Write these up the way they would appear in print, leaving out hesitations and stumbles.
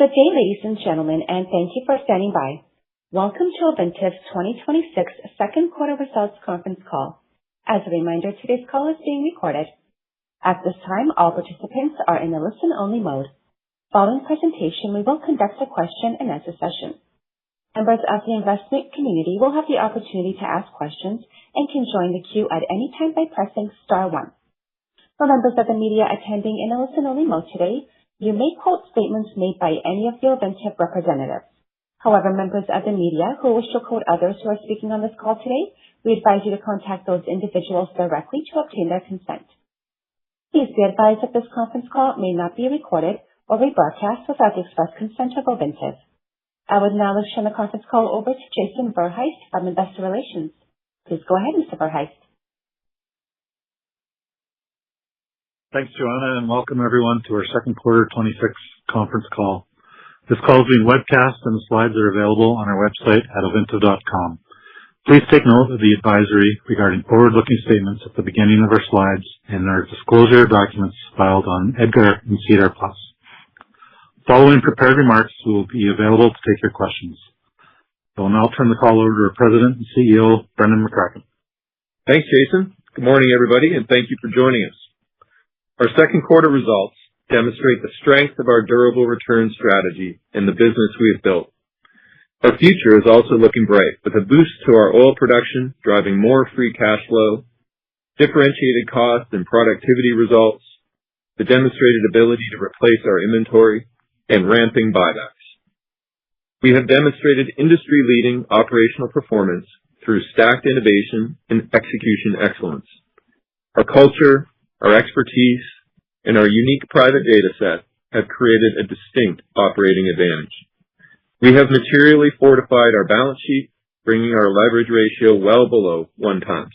Good day, ladies and gentlemen, and thank you for standing by. Welcome to Ovintiv's 2026 second quarter results conference call. As a reminder, today's call is being recorded. At this time, all participants are in a listen-only mode. Following presentation, we will conduct a question-and-answer session. Members of the investment community will have the opportunity to ask questions and can join the queue at any time by pressing star 1. For members of the media attending in a listen-only mode today, you may quote statements made by any of the Ovintiv representatives. However, members of the media who wish to quote others who are speaking on this call today, we advise you to contact those individuals directly to obtain their consent. Please be advised that this conference call may not be recorded or rebroadcast without the express consent of Ovintiv. I would now like to turn the conference call over to Jason Verheist from Investor Relations. Please go ahead, Mr. Verheist. Thanks, Joanna, and welcome everyone to our second quarter 26 conference call. This call is being webcast and the slides are available on our website at ovintiv.com. Please take note of the advisory regarding forward-looking statements at the beginning of our slides and our disclosure documents filed on EDGAR and SEDAR+. Following prepared remarks, we will be available to take your questions. I will now turn the call over to our President and CEO, Brendan McCracken. Thanks, Jason. Good morning, everybody, and thank you for joining us. Our second quarter results demonstrate the strength of our durable return strategy and the business we have built. Our future is also looking bright, with a boost to our oil production driving more free cash flow, differentiated cost and productivity results, the demonstrated ability to replace our inventory, and ramping buybacks. We have demonstrated industry-leading operational performance through stacked innovation and execution excellence. Our culture, our expertise, and our unique private data set have created a distinct operating advantage. We have materially fortified our balance sheet, bringing our leverage ratio well below 1 times.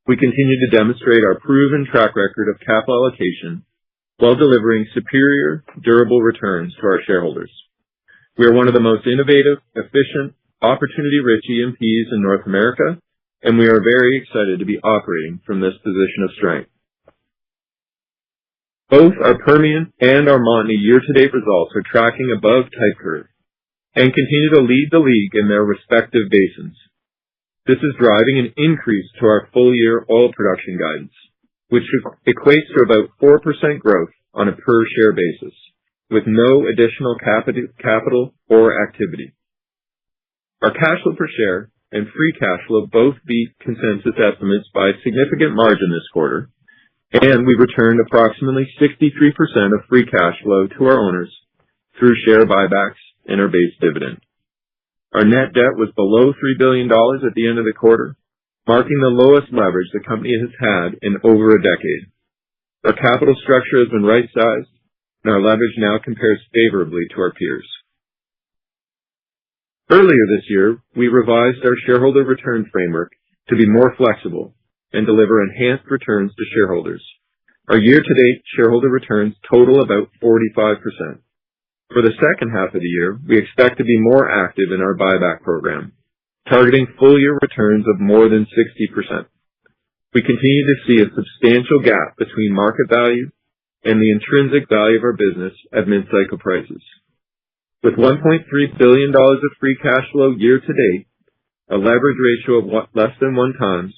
We continue to demonstrate our proven track record of capital allocation while delivering superior, durable returns to our shareholders. We are one of the most innovative, efficient, opportunity-rich E&Ps in North America, and we are very excited to be operating from this position of strength. Both our Permian and our Montney year-to-date results are tracking above type curve and continue to lead the league in their respective basins. This is driving an increase to our full-year oil production guidance, which equates to about 4% growth on a per-share basis, with no additional capital or activity. Our cash flow per share and free cash flow both beat consensus estimates by a significant margin this quarter, and we returned approximately 63% of free cash flow to our owners through share buybacks and our base dividend. Our net debt was below $3 billion at the end of the quarter, marking the lowest leverage the company has had in over a decade. Our capital structure has been right-sized, and our leverage now compares favorably to our peers. Earlier this year, we revised our shareholder return framework to be more flexible and deliver enhanced returns to shareholders. Our year-to-date shareholder returns total about 45%. For the second half of the year, we expect to be more active in our buyback program, targeting full-year returns of more than 60%. We continue to see a substantial gap between market value and the intrinsic value of our business at mid-cycle prices. With $1.3 billion of free cash flow year-to-date, a leverage ratio of less than 1 times,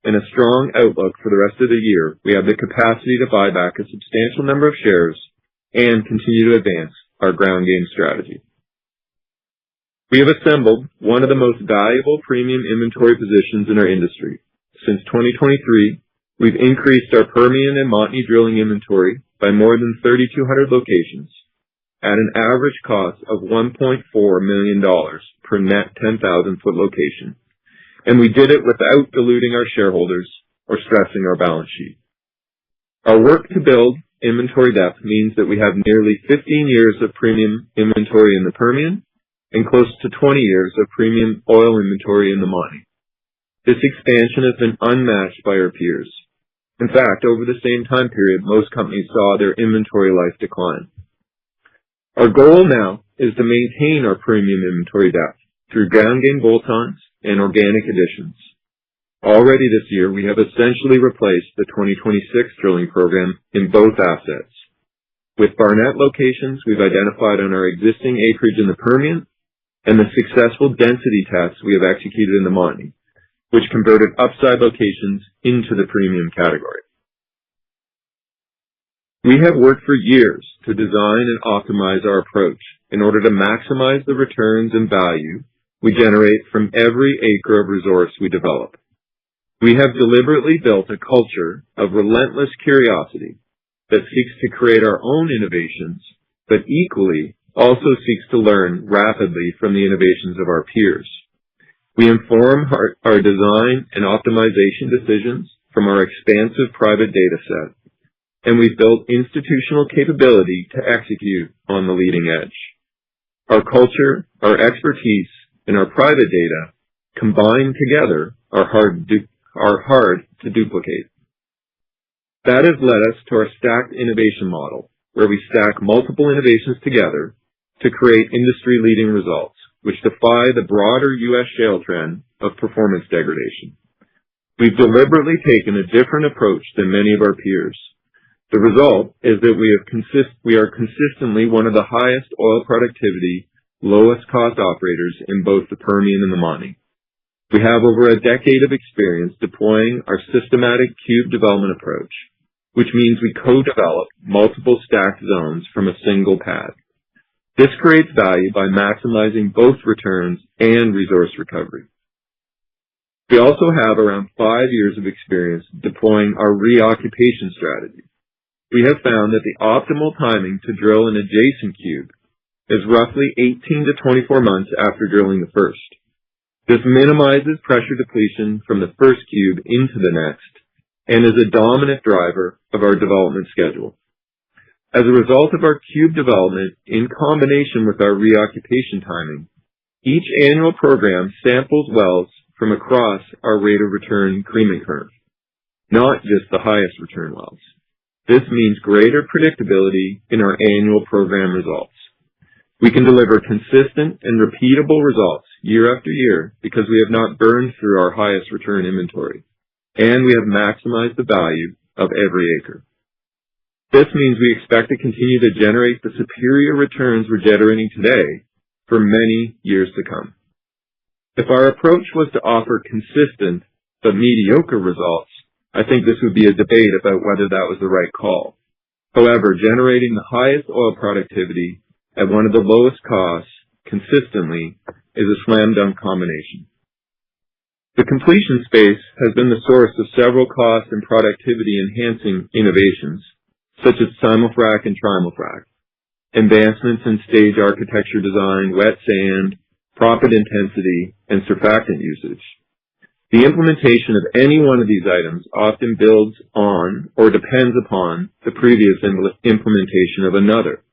and a strong outlook for the rest of the year, we have the capacity to buy back a substantial number of shares and continue to advance our ground game strategy. We have assembled one of the most valuable premium inventory positions in our industry. Since 2023, we've increased our Permian and Montney drilling inventory by more than 3,200 locations at an average cost of $1.4 million per net 10,000-foot location. And we did it without diluting our shareholders or stressing our balance sheet. Our work to build inventory depth means that we have nearly 15 years of premium inventory in the Permian and close to 20 years of premium oil inventory in the Montney. This expansion has been unmatched by our peers. In fact, over the same time period, most companies saw their inventory life decline. Our goal now is to maintain our premium inventory depth through ground game bolt-ons and organic additions. Already this year, we have essentially replaced the 2026 drilling program in both assets. with Barnett locations we've identified on our existing acreage in the Permian and the successful density tests we have executed in the Montney, which converted upside locations into the premium category. We have worked for years to design and optimize our approach in order to maximize the returns and value we generate from every acre of resource we develop. We have deliberately built a culture of relentless curiosity that seeks to create our own innovations, but equally also seeks to learn rapidly from the innovations of our peers. We inform our design and optimization decisions from our expansive private data set, and we've built institutional capability to execute on the leading edge. Our culture, our expertise, and our private data combined together are hard to duplicate. That has led us to our stacked innovation model, where we stack multiple innovations together to create industry-leading results, which defy the broader U.S. shale trend of performance degradation. We've deliberately taken a different approach than many of our peers. The result is that we are consistently one of the highest oil productivity, lowest cost operators in both the Permian and the Montney. We have over a decade of experience deploying our systematic cube development approach, which means we co-develop multiple stacked zones from a single pad. This creates value by maximizing both returns and resource recovery. We also have around 5 years of experience deploying our reoccupation strategy. We have found that the optimal timing to drill an adjacent cube is roughly 18 to 24 months after drilling the first. This minimizes pressure depletion from the first cube into the next and is a dominant driver of our development schedule. As a result of our cube development in combination with our reoccupation timing, each annual program samples wells from across our rate of return creaming curve, not just the highest return wells. This means greater predictability in our annual program results. We can deliver consistent and repeatable results year after year because we have not burned through our highest return inventory, and we have maximized the value of every acre. This means we expect to continue to generate the superior returns we're generating today for many years to come. If our approach was to offer consistent but mediocre results, I think this would be a debate about whether that was the right call. However, generating the highest oil productivity at one of the lowest costs consistently is a slam dunk combination. The completion space has been the source of several cost and productivity enhancing innovations, such as simul-frac and trimul-frac, advancements in stage architecture design, wet sand, proppant intensity, and surfactant usage. The implementation of any one of these items often builds on or depends upon the previous implementation of another.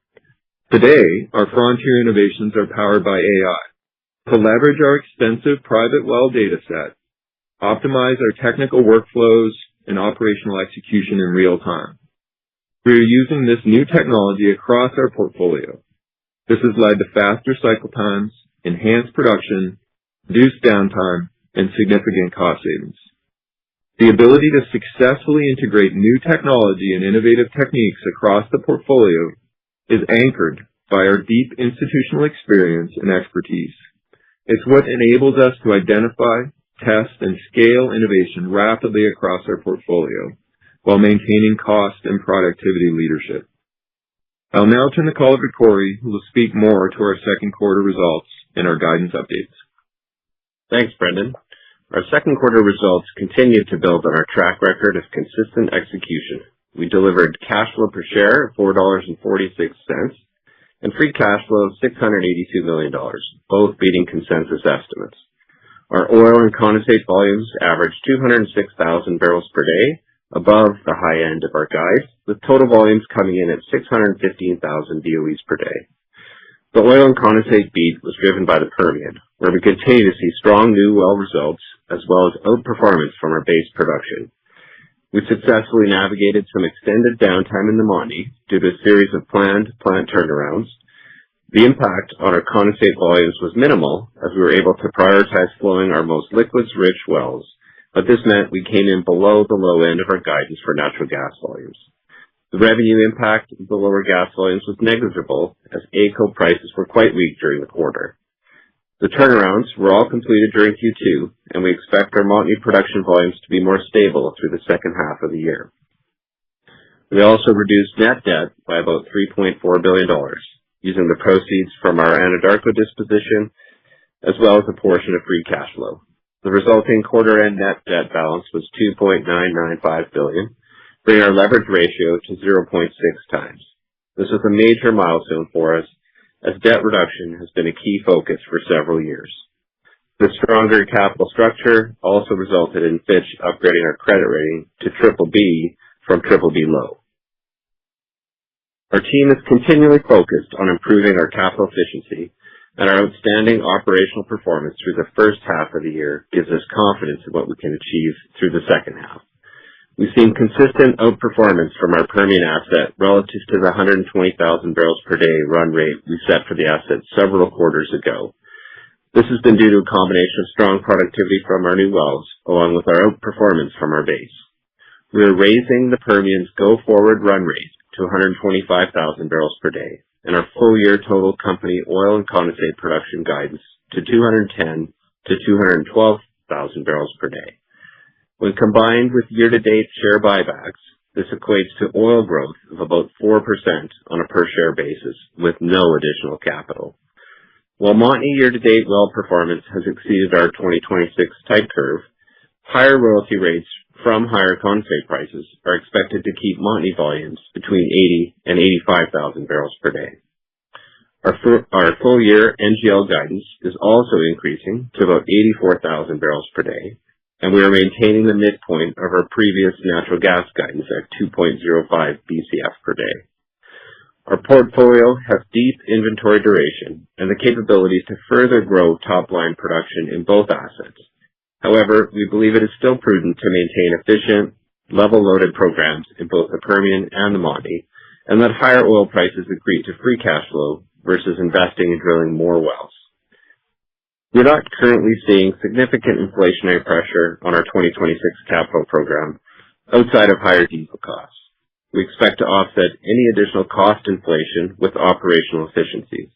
Today, our frontier innovations are powered by AI. To leverage our extensive private well data set, optimize our technical workflows and operational execution in real time. We are using this new technology across our portfolio. This has led to faster cycle times, enhanced production, reduced downtime, and significant cost savings. The ability to successfully integrate new technology and innovative techniques across the portfolio is anchored by our deep institutional experience and expertise. It's what enables us to identify, test, and scale innovation rapidly across our portfolio while maintaining cost and productivity leadership. I'll now turn the call over to Corey, who will speak more to our second quarter results and our guidance updates. Thanks, Brendan. Our second quarter results continued to build on our track record of consistent execution. We delivered cash flow per share of $4.46 and free cash flow of $682 million, both beating consensus estimates. Our oil and condensate volumes averaged 206,000 barrels per day, above the high end of our guide, with total volumes coming in at 615,000 BOEs per day. The oil and condensate beat was driven by the Permian, where we continue to see strong new well results as well as outperformance from our base production. We successfully navigated some extended downtime in the Montney due to a series of planned plant turnarounds. The impact on our condensate volumes was minimal as we were able to prioritize flowing our most liquids-rich wells, but this meant we came in below the low end of our guidance for natural gas volumes. The revenue impact of the lower gas volumes was negligible, as AECO prices were quite weak during the quarter. The turnarounds were all completed during Q2, and we expect our Montney production volumes to be more stable through the second half of the year. We also reduced net debt by about $3.4 billion, using the proceeds from our Anadarko disposition, as well as a portion of free cash flow. The resulting quarter-end net debt balance was $2.995 billion, bringing our leverage ratio to 0.6 times. This is a major milestone for us, as debt reduction has been a key focus for several years. The stronger capital structure also resulted in Fitch upgrading our credit rating to BBB from BBB low. Our team is continually focused on improving our capital efficiency, and our outstanding operational performance through the first half of the year gives us confidence in what we can achieve through the second half. We've seen consistent outperformance from our Permian asset relative to the 120,000 barrels per day run rate we set for the asset several quarters ago. This has been due to a combination of strong productivity from our new wells, along with our outperformance from our base. We are raising the Permian's go-forward run rate to 125,000 barrels per day, and our full-year total company oil and condensate production guidance to 210,000 to 212,000 barrels per day. When combined with year-to-date share buybacks, this equates to oil growth of about 4% on a per-share basis with no additional capital. While Montney year-to-date well performance has exceeded our 2026 type curve, higher royalty rates from higher condensate prices are expected to keep Montney volumes between 80,000 and 85,000 barrels per day. Our full-year NGL guidance is also increasing to about 84,000 barrels per day, and we are maintaining the midpoint of our previous natural gas guidance at 2.05 BCF per day. Our portfolio has deep inventory duration and the capability to further grow top-line production in both assets. However, we believe it is still prudent to maintain efficient, level-loaded programs in both the Permian and the Montney, and let higher oil prices accrete to free cash flow versus investing in drilling more wells. We're not currently seeing significant inflationary pressure on our 2026 capital program outside of higher diesel costs. We expect to offset any additional cost inflation with operational efficiencies.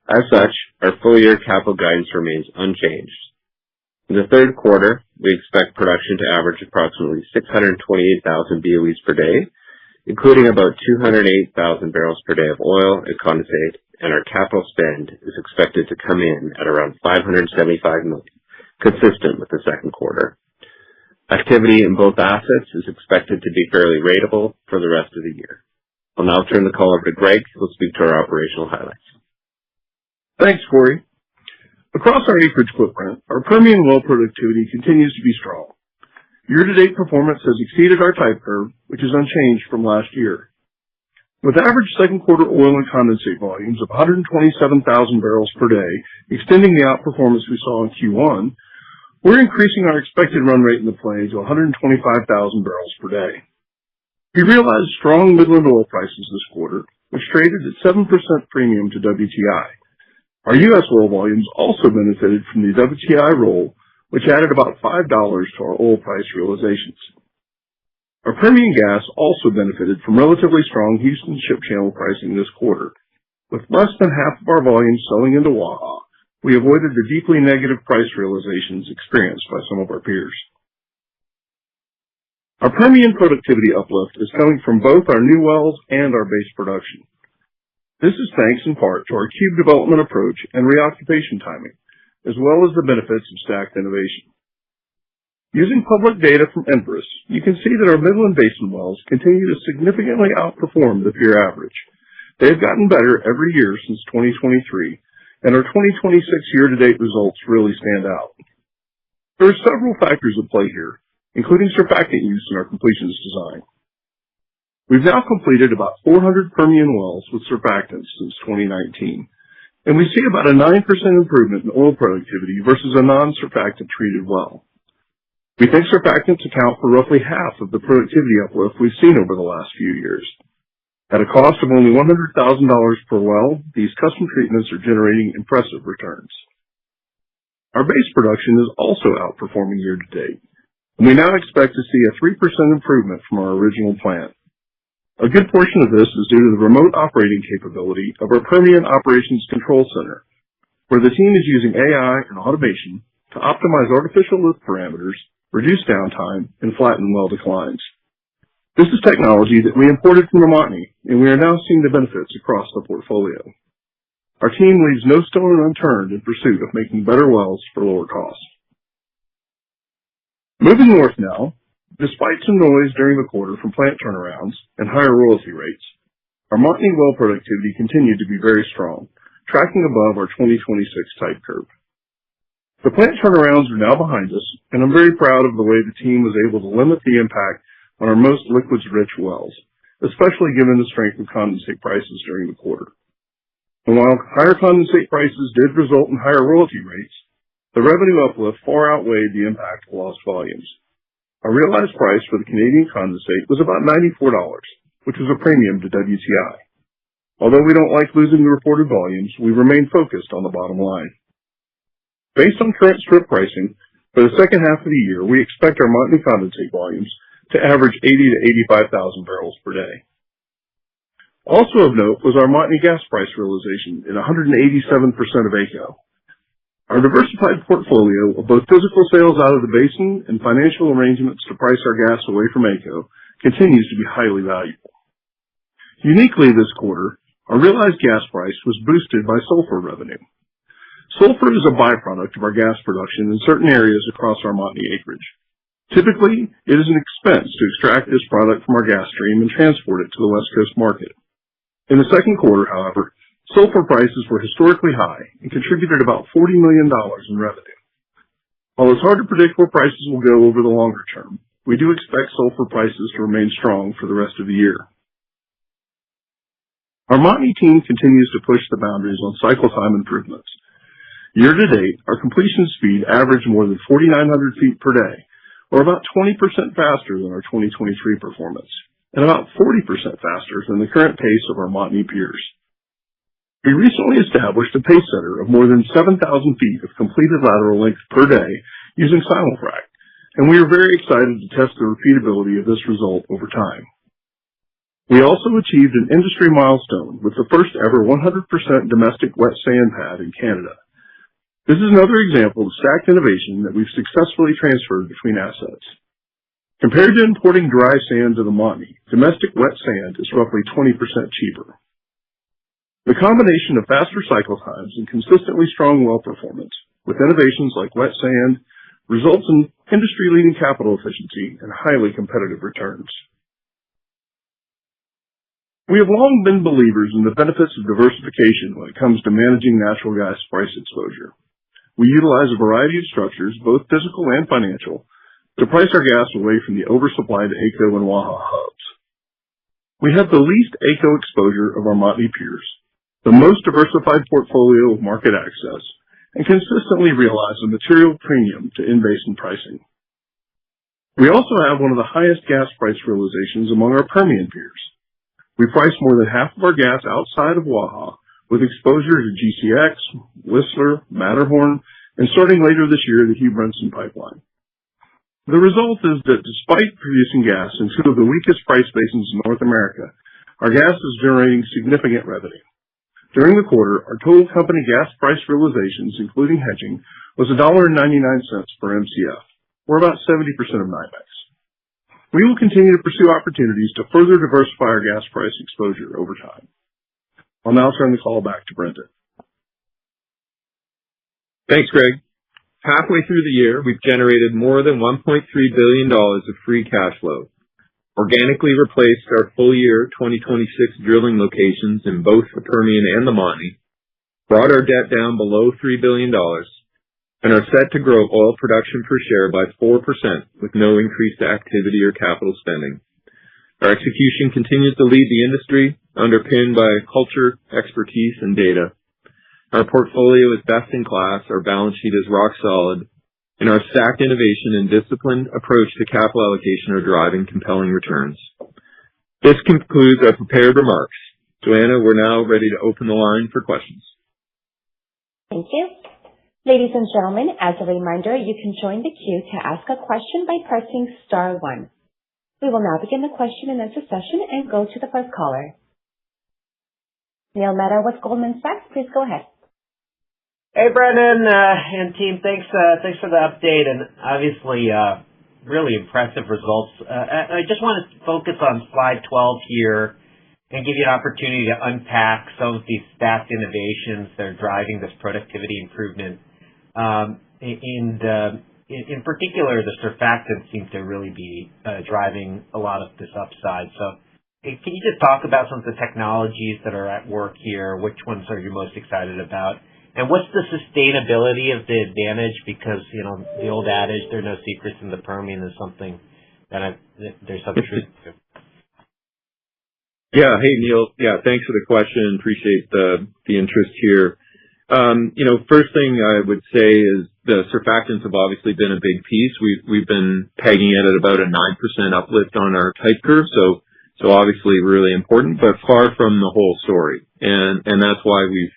As such, our full-year capital guidance remains unchanged. In the third quarter, we expect production to average approximately 628,000 BOEs per day, including about 208,000 barrels per day of oil and condensate, and our capital spend is expected to come in at around $575 million, consistent with the second quarter. Activity in both assets is expected to be fairly ratable for the rest of the year. I'll now turn the call over to Greg, who will speak to our operational highlights. Thanks, Corey. Across our acreage footprint, our Permian well productivity continues to be strong. Year-to-date performance has exceeded our type curve, which is unchanged from last year. With average second quarter oil and condensate volumes of 127,000 barrels per day, extending the outperformance we saw in Q1, we're increasing our expected run rate in the play to 125,000 barrels per day. We realized strong Midland oil prices this quarter, which traded at 7% premium to WTI. Our U.S. oil volumes also benefited from the WTI roll, which added about $5 to our oil price realizations. Our Permian gas also benefited from relatively strong Houston Ship Channel pricing this quarter. With less than half of our volume selling into Waha, we avoided the deeply negative price realizations experienced by some of our peers. Our Permian productivity uplift is coming from both our new wells and our base production. This is thanks in part to our cube development approach and reoccupation timing, as well as the benefits of stacked innovation. Using public data from Enverus, you can see that our Midland Basin wells continue to significantly outperform the peer average. They've gotten better every year since 2023, and our 2026 year-to-date results really stand out. There are several factors at play here, including surfactant use in our completions design. We've now completed about 400 Permian wells with surfactants since 2019, and we see about a 9% improvement in oil productivity versus a non-surfactant treated well. We think surfactants account for roughly half of the productivity uplift we've seen over the last few years. At a cost of only $100,000 per well, these custom treatments are generating impressive returns. Our base production is also outperforming year to date, and we now expect to see a 3% improvement from our original plan. A good portion of this is due to the remote operating capability of our Permian Operations Control Center, where the team is using AI and automation to optimize artificial lift parameters, reduce downtime, and flatten well declines. This is technology that we imported from the Montney, and we are now seeing the benefits across the portfolio. Our team leaves no stone unturned in pursuit of making better wells for lower costs. Moving north now, despite some noise during the quarter from plant turnarounds and higher royalty rates, our Montney well productivity continued to be very strong, tracking above our 2026 type curve. The plant turnarounds are now behind us, and I'm very proud of the way the team was able to limit the impact on our most liquids-rich wells, especially given the strength of condensate prices during the quarter. And while higher condensate prices did result in higher royalty rates, the revenue uplift far outweighed the impact of lost volumes. Our realized price for the Canadian condensate was about $94, which was a premium to WTI. Although we don't like losing the reported volumes, we remain focused on the bottom line. Based on current strip pricing, for the second half of the year, we expect our Montney condensate volumes to average 80 to 85,000 barrels per day. Also of note was our Montney gas price realization at 187% of AECO. Our diversified portfolio of both physical sales out of the basin and financial arrangements to price our gas away from AECO continues to be highly valuable. Uniquely this quarter, our realized gas price was boosted by sulfur revenue. Sulfur is a byproduct of our gas production in certain areas across our Montney acreage. Typically, it is an expense to extract this product from our gas stream and transport it to the West Coast market. In the second quarter, however, sulfur prices were historically high and contributed about $40 million in revenue. While it's hard to predict where prices will go over the longer term, we do expect sulfur prices to remain strong for the rest of the year. Our Montney team continues to push the boundaries on cycle time improvements. Year to date, our completion speed averaged more than 4,900 feet per day, or about 20% faster than our 2023 performance, and about 40% faster than the current pace of our Montney peers. We recently established a pace setter of more than 7,000 feet of completed lateral length per day using simul-frac, and we are very excited to test the repeatability of this result over time. We also achieved an industry milestone with the first ever 100% domestic wet sand pad in Canada. This is another example of stacked innovation that we've successfully transferred between assets. Compared to importing dry sand to the Montney, domestic wet sand is roughly 20% cheaper. The combination of faster cycle times and consistently strong well performance, with innovations like wet sand, results in industry-leading capital efficiency and highly competitive returns. We have long been believers in the benefits of diversification when it comes to managing natural gas price exposure. We utilize a variety of structures, both physical and financial, to price our gas away from the oversupplied AECO and Waha hubs. We have the least AECO exposure of our Montney peers, the most diversified portfolio of market access, and consistently realize a material premium to in-basin pricing. We also have one of the highest gas price realizations among our Permian peers. We price more than half of our gas outside of Waha, with exposure to GCX, Whistler, Matterhorn, and starting later this year, the Hugh Brinson pipeline. The result is that despite producing gas in two of the weakest price basins in North America, our gas is generating significant revenue. During the quarter, our total company gas price realizations, including hedging, was $1.99 per MCF, or about 70% of NYMEX. We will continue to pursue opportunities to further diversify our gas price exposure over time. I'll now turn the call back to Brendan. Thanks, Greg. Halfway through the year, we've generated more than $1.3 billion of free cash flow, organically replaced our full year 2026 drilling locations in both the Permian and the Montney, brought our debt down below $3 billion, and are set to grow oil production per share by 4% with no increased activity or capital spending. Our execution continues to lead the industry, underpinned by culture, expertise, and data. Our portfolio is best in class, our balance sheet is rock solid, and our stacked innovation and disciplined approach to capital allocation are driving compelling returns. This concludes our prepared remarks. Joanna, we're now ready to open the line for questions. Thank you. Ladies and gentlemen, as a reminder, you can join the queue to ask a question by pressing *1. We will now begin the question and answer session and go to the first caller. Neil Mehta with Goldman Sachs, please go ahead. Hey, Brendan and team, thanks for the update, and obviously really impressive results. I just want to focus on slide 12 here and give you an opportunity to unpack some of these stacked innovations that are driving this productivity improvement. In particular, the surfactants seem to really be driving a lot of this upside. So can you just talk about some of the technologies that are at work here? Which ones are you most excited about? And what's the sustainability of the advantage? Because, the old adage, there are no secrets in the Permian, is something that there's some truth to. Yeah. Hey, Neil. Yeah, thanks for the question. Appreciate the interest here. First thing I would say is the surfactants have obviously been a big piece. We've been pegging it at about a 9% uplift on our type curve. So obviously really important, but far from the whole story. And that's why we've,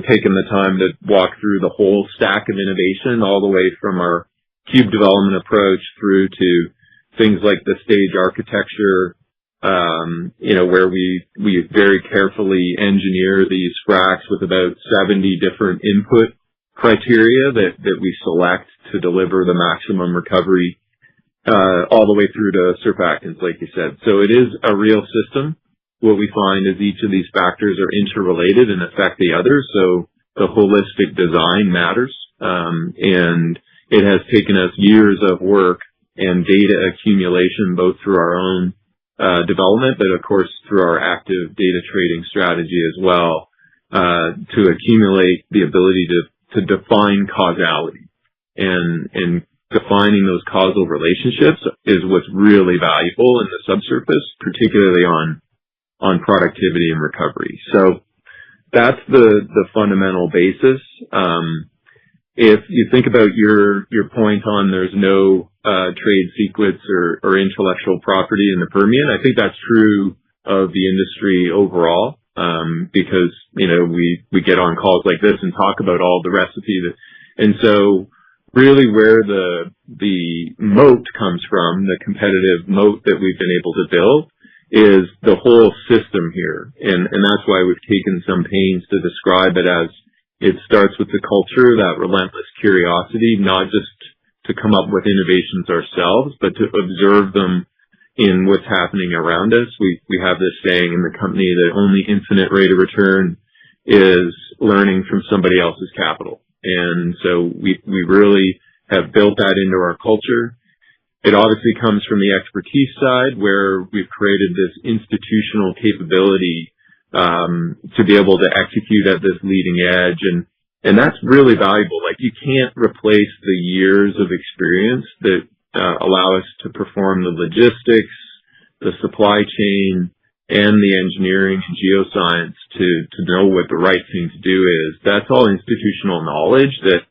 taken the time to walk through the whole stack of innovation, all the way from our cube development approach through to things like the stage architecture, where we very carefully engineer these fracs with about 70 different input criteria that we select to deliver the maximum recovery, all the way through to surfactants, like you said. So it is a real system. What we find is each of these factors are interrelated and affect the others. So the holistic design matters. And it has taken us years of work and data accumulation, both through our own development, but of course through our active data trading strategy as well, to accumulate the ability to define causality. And defining those causal relationships is what's really valuable in the subsurface, particularly on productivity and recovery. So that's the fundamental basis. If you think about your point on there's no trade secrets or intellectual property in the Permian, I think that's true of the industry overall, because we get on calls like this and talk about all the recipe and so really where the moat comes from, the competitive moat that we've been able to build, is the whole system here, and that's why we've taken some pains to describe it as it starts with the culture, that relentless curiosity, not just to come up with innovations ourselves, but to observe them in what's happening around us. We have this saying in the company that only infinite rate of return is learning from somebody else's capital. And so we really have built that into our culture. It obviously comes from the expertise side, where we've created this institutional capability to be able to execute at this leading edge. And that's really valuable. Like, you can't replace the years of experience that allow us to perform the logistics, the supply chain, and the engineering and geoscience to know what the right thing to do is. That's all institutional knowledge that,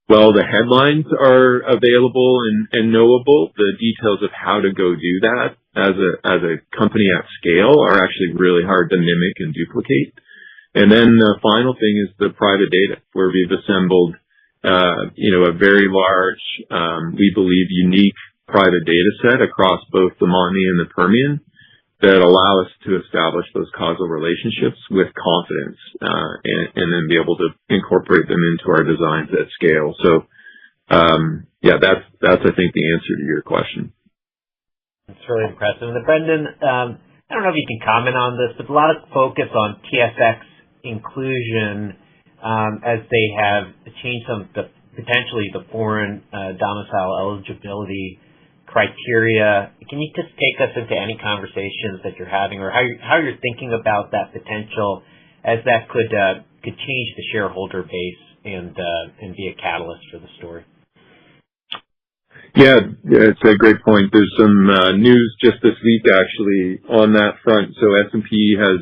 well, the headlines are available and knowable. The details of how to go do that as a company at scale are actually really hard to mimic and duplicate. And then the final thing is the private data, where we've assembled, a very large, we believe, unique private data set across both the Montney and the Permian that allow us to establish those causal relationships with confidence, and then be able to incorporate them into our designs at scale. So, that's I think the answer to your question. That's really impressive. And Brendan, I don't know if you can comment on this, but a lot of focus on TSX inclusion, as they have changed potentially the foreign domicile eligibility criteria. Can you just take us into any conversations that you're having, or how you're thinking about that potential, as that could change the shareholder base and be a catalyst for the story? Yeah, it's a great point. There's some news just this week actually on that front. So S&P has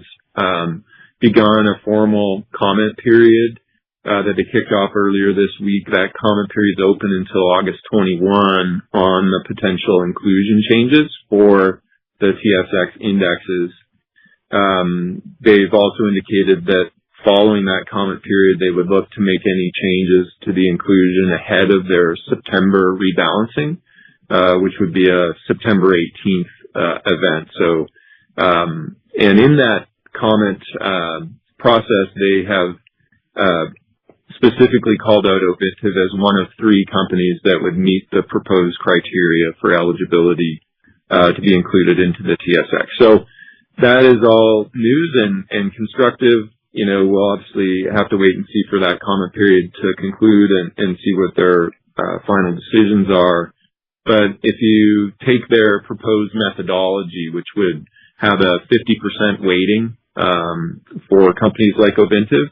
begun a formal comment period that they kicked off earlier this week. That comment period is open until August 21 on the potential inclusion changes for the TSX indexes. They've also indicated that following that comment period, they would look to make any changes to the inclusion ahead of their September rebalancing. which would be a September 18th event. So, and in that comment process, they have specifically called out Ovintiv as one of 3 companies that would meet the proposed criteria for eligibility to be included into the TSX. So that is all news and constructive. You know, we'll obviously have to wait and see for that comment period to conclude and see what their final decisions are. But if you take their proposed methodology, which would have a 50% weighting for companies like Ovintiv,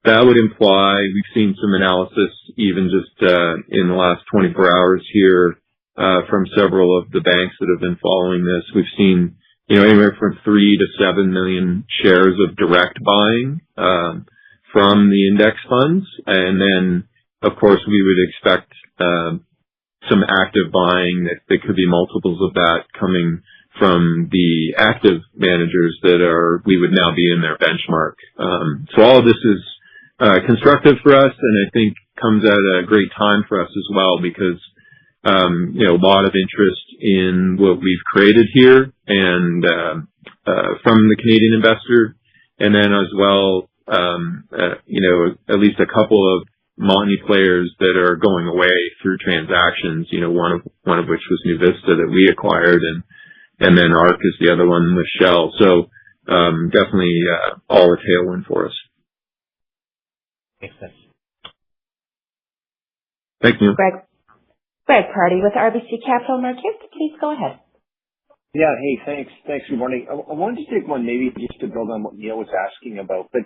that would imply, we've seen some analysis even just in the last 24 hours here from several of the banks that have been following this. We've seen, you know, anywhere from 3 to 7 million shares of direct buying from the index funds. And then, of course, we would expect some active buying that could be multiples of that coming from the active managers that we would now be in their benchmark. So all of this is constructive for us, and I think comes at a great time for us as well, because you know, a lot of interest in what we've created here, and from the Canadian investor, and then as well, you know, at least a couple of Montney players that are going away through transactions. You know, one of which was NuVista that we acquired, and then ARC is the other one with Shale. So definitely all a tailwind for us. Makes sense. Thank you. Greg Pardy with RBC Capital Markets, please go ahead. Yeah, hey, thanks. Good morning. I wanted to take one maybe just to build on what Neil was asking about, but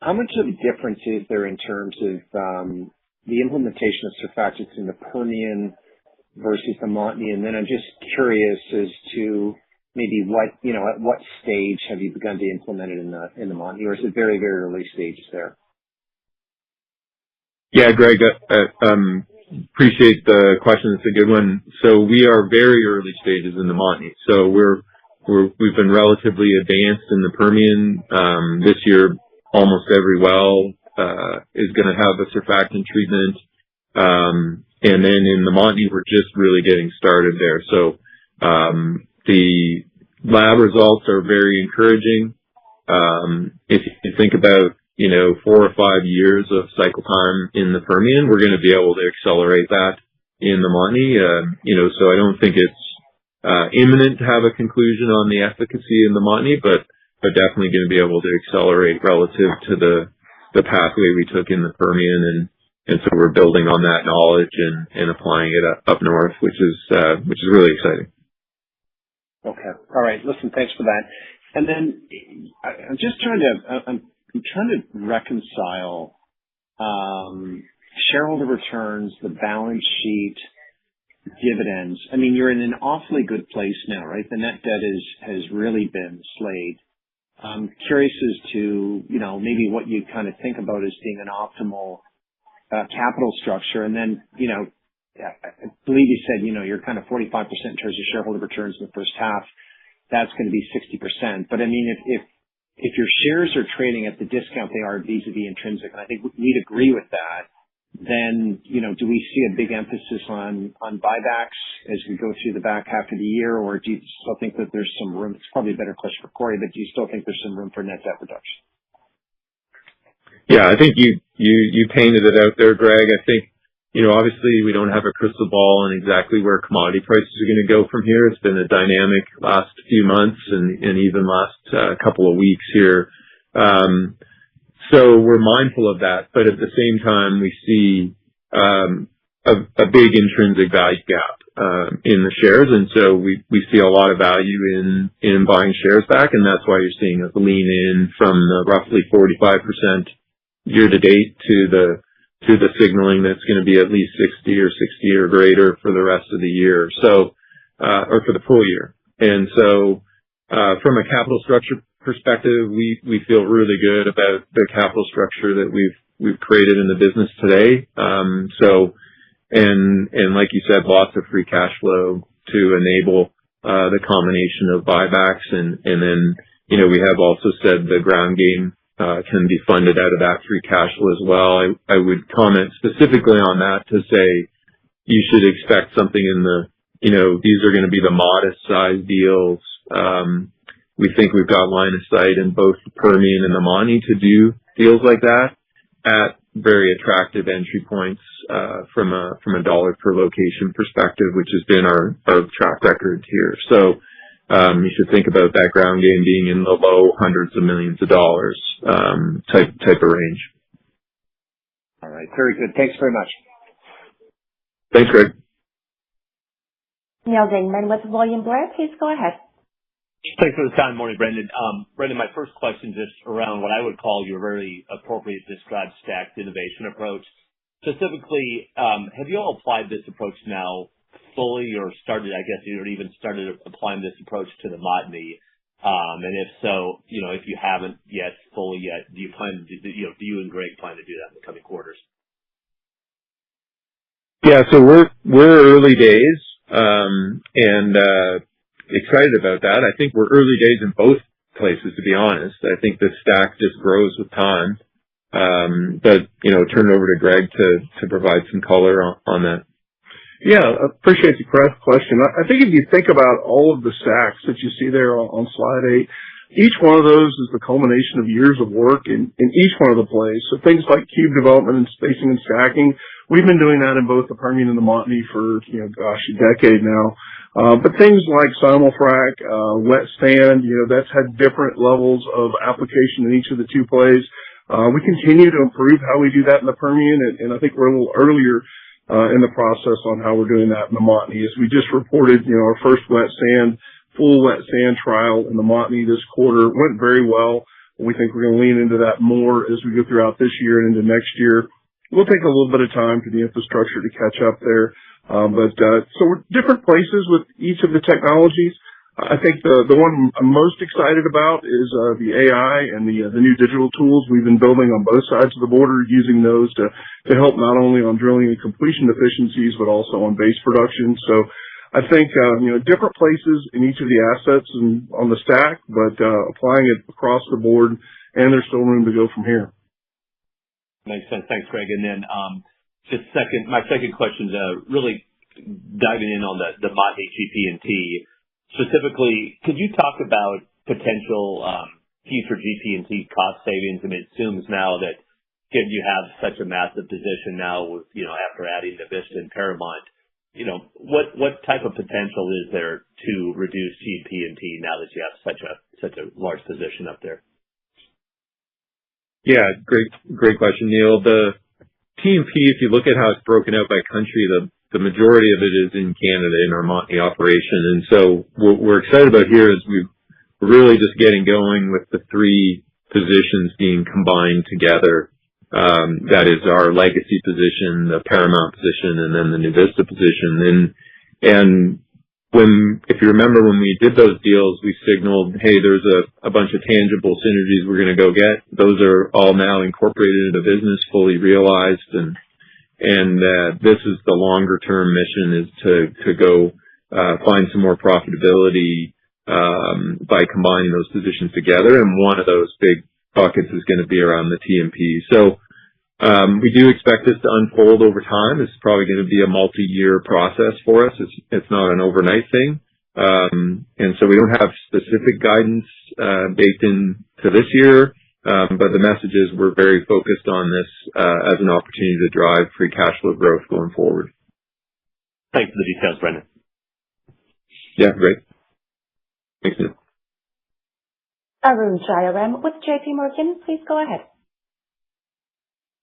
how much of a difference is there in terms of the implementation of surfactants in the Permian versus the Montney? And then I'm just curious as to maybe what, you know, at what stage have you begun to implement it in the Montney, or is it very, very early stages there? Yeah, Greg, appreciate the question. It's a good one. So we are very early stages in the Montney. So we've been relatively advanced in the Permian. This year, almost every well is going to have a surfactant treatment. And then in the Montney, we're just really getting started there. So the lab results are very encouraging. If you think about, you know, 4 or 5 years of cycle time in the Permian, we're going to be able to accelerate that in the Montney. You know, so I don't think it's imminent to have a conclusion on the efficacy in the Montney, but definitely going to be able to accelerate relative to the pathway we took in the Permian, and so we're building on that knowledge and applying it up north, which is really exciting. Okay. All right. Listen, thanks for that. And then I'm just trying to reconcile shareholder returns, the balance sheet, dividends. I mean, you're in an awfully good place now, right? The net debt has really been slayed. I'm curious as to, you know, maybe what you kind of think about as being an optimal capital structure. And then, you know, I believe you said, you know, you're kind of 45% in terms of shareholder returns in the first half. That's going to be 60%. But I mean, if your shares are trading at the discount they are vis-a-vis intrinsic, and I think we'd agree with that, then, you know, do we see a big emphasis on buybacks as we go through the back half of the year, or do you still think that there's some room? It's probably a better question for Corey, but do you still think there's some room for net debt reduction? Yeah, I think you painted it out there, Greg. I think, you know, obviously we don't have a crystal ball on exactly where commodity prices are going to go from here. It's been a dynamic last few months and even last couple of weeks here. So we're mindful of that, but at the same time, we see a big intrinsic value gap in the shares, and so we see a lot of value in buying shares back, and that's why you're seeing us lean in from the roughly 45% year to date to the signaling that's going to be at least 60 or greater for the rest of the year, so or for the full year. And so from a capital structure perspective, we feel really good about the capital structure that we've created in the business today. So like you said, lots of free cash flow to enable the combination of buybacks, and then, you know, we have also said the ground game can be funded out of that free cash flow as well. I would comment specifically on that to say you should expect something in the these are going to be the modest size deals. We think we've got line of sight in both the Permian and the Montney to do deals like that at very attractive entry points from a dollar per location perspective, which has been our track record here. So you should think about that ground game being in the low hundreds of millions of dollars type of range. All right, very good. Thanks very much. Thanks, Greg. Neil Dingman with William Blair, please go ahead. Thanks for the time. Morning, Brendan. Brendan, my first question is around what I would call your very appropriate described stacked innovation approach. Specifically, have you all applied this approach now fully, or started, I guess, or even started applying this approach to the Montney? And if so, if you haven't yet fully yet, do you plan to do you and Greg plan to do that in the coming quarters? Yeah, so we're early days, and excited about that. I think we're early days in both places, to be honest. I think the stack just grows with time. But turn it over to Greg to provide some color on that. Yeah, appreciate the question. I think if you think about all of the stacks that you see there on slide 8, each one of those is the culmination of years of work in each one of the plays. So things like cube development and spacing and stacking, we've been doing that in both the Permian and the Montney for, a decade now. But things like simul-frac, wet sand, that's had different levels of application in each of the two plays. We continue to improve how we do that in the Permian, and I think we're a little earlier in the process on how we're doing that in the Montney. As we just reported, our first full wet sand trial in the Montney this quarter went very well. We think we're going to lean into that more as we go throughout this year and into next year. We'll take a little bit of time for the infrastructure to catch up there. So we're different places with each of the technologies. I think the one I'm most excited about is the AI and the new digital tools we've been building on both sides of the border, using those to help not only on drilling and completion efficiencies, but also on base production. So I think, different places in each of the assets and on the stack, but applying it across the board, and there's still room to go from here. Makes sense. Thanks, Greg. And then my second question is really diving in on the Montney GP&T. Specifically, could you talk about potential future GP&T cost savings? I mean, it assumes now that given you have such a massive position now with, after adding the Vista and Paramount, what type of potential is there to reduce GP&T now that you have such a large position up there? Yeah, great question, Neil. The T&P, if you look at how it's broken out by country, the majority of it is in Canada in our Montney operation. And so what we're excited about here is we're really just getting going with the three positions being combined together. That is our legacy position, the Paramount position, and then the New Vista position. And if you remember when we did those deals, we signaled, hey, there's a bunch of tangible synergies we're going to go get. Those are all now incorporated into business, fully realized, and this is the longer term mission, is to go find some more profitability by combining those positions together. And one of those big buckets is going to be around the T&P. So we do expect this to unfold over time. It's probably going to be a multi-year process for us. It's not an overnight thing. And so we don't have specific guidance baked into this year. But the message is we're very focused on this as an opportunity to drive free cash flow growth going forward. Thanks for the details, Brendan. Yeah, great. Thanks, Neil. Arun Jayaram with JP Morgan, please go ahead.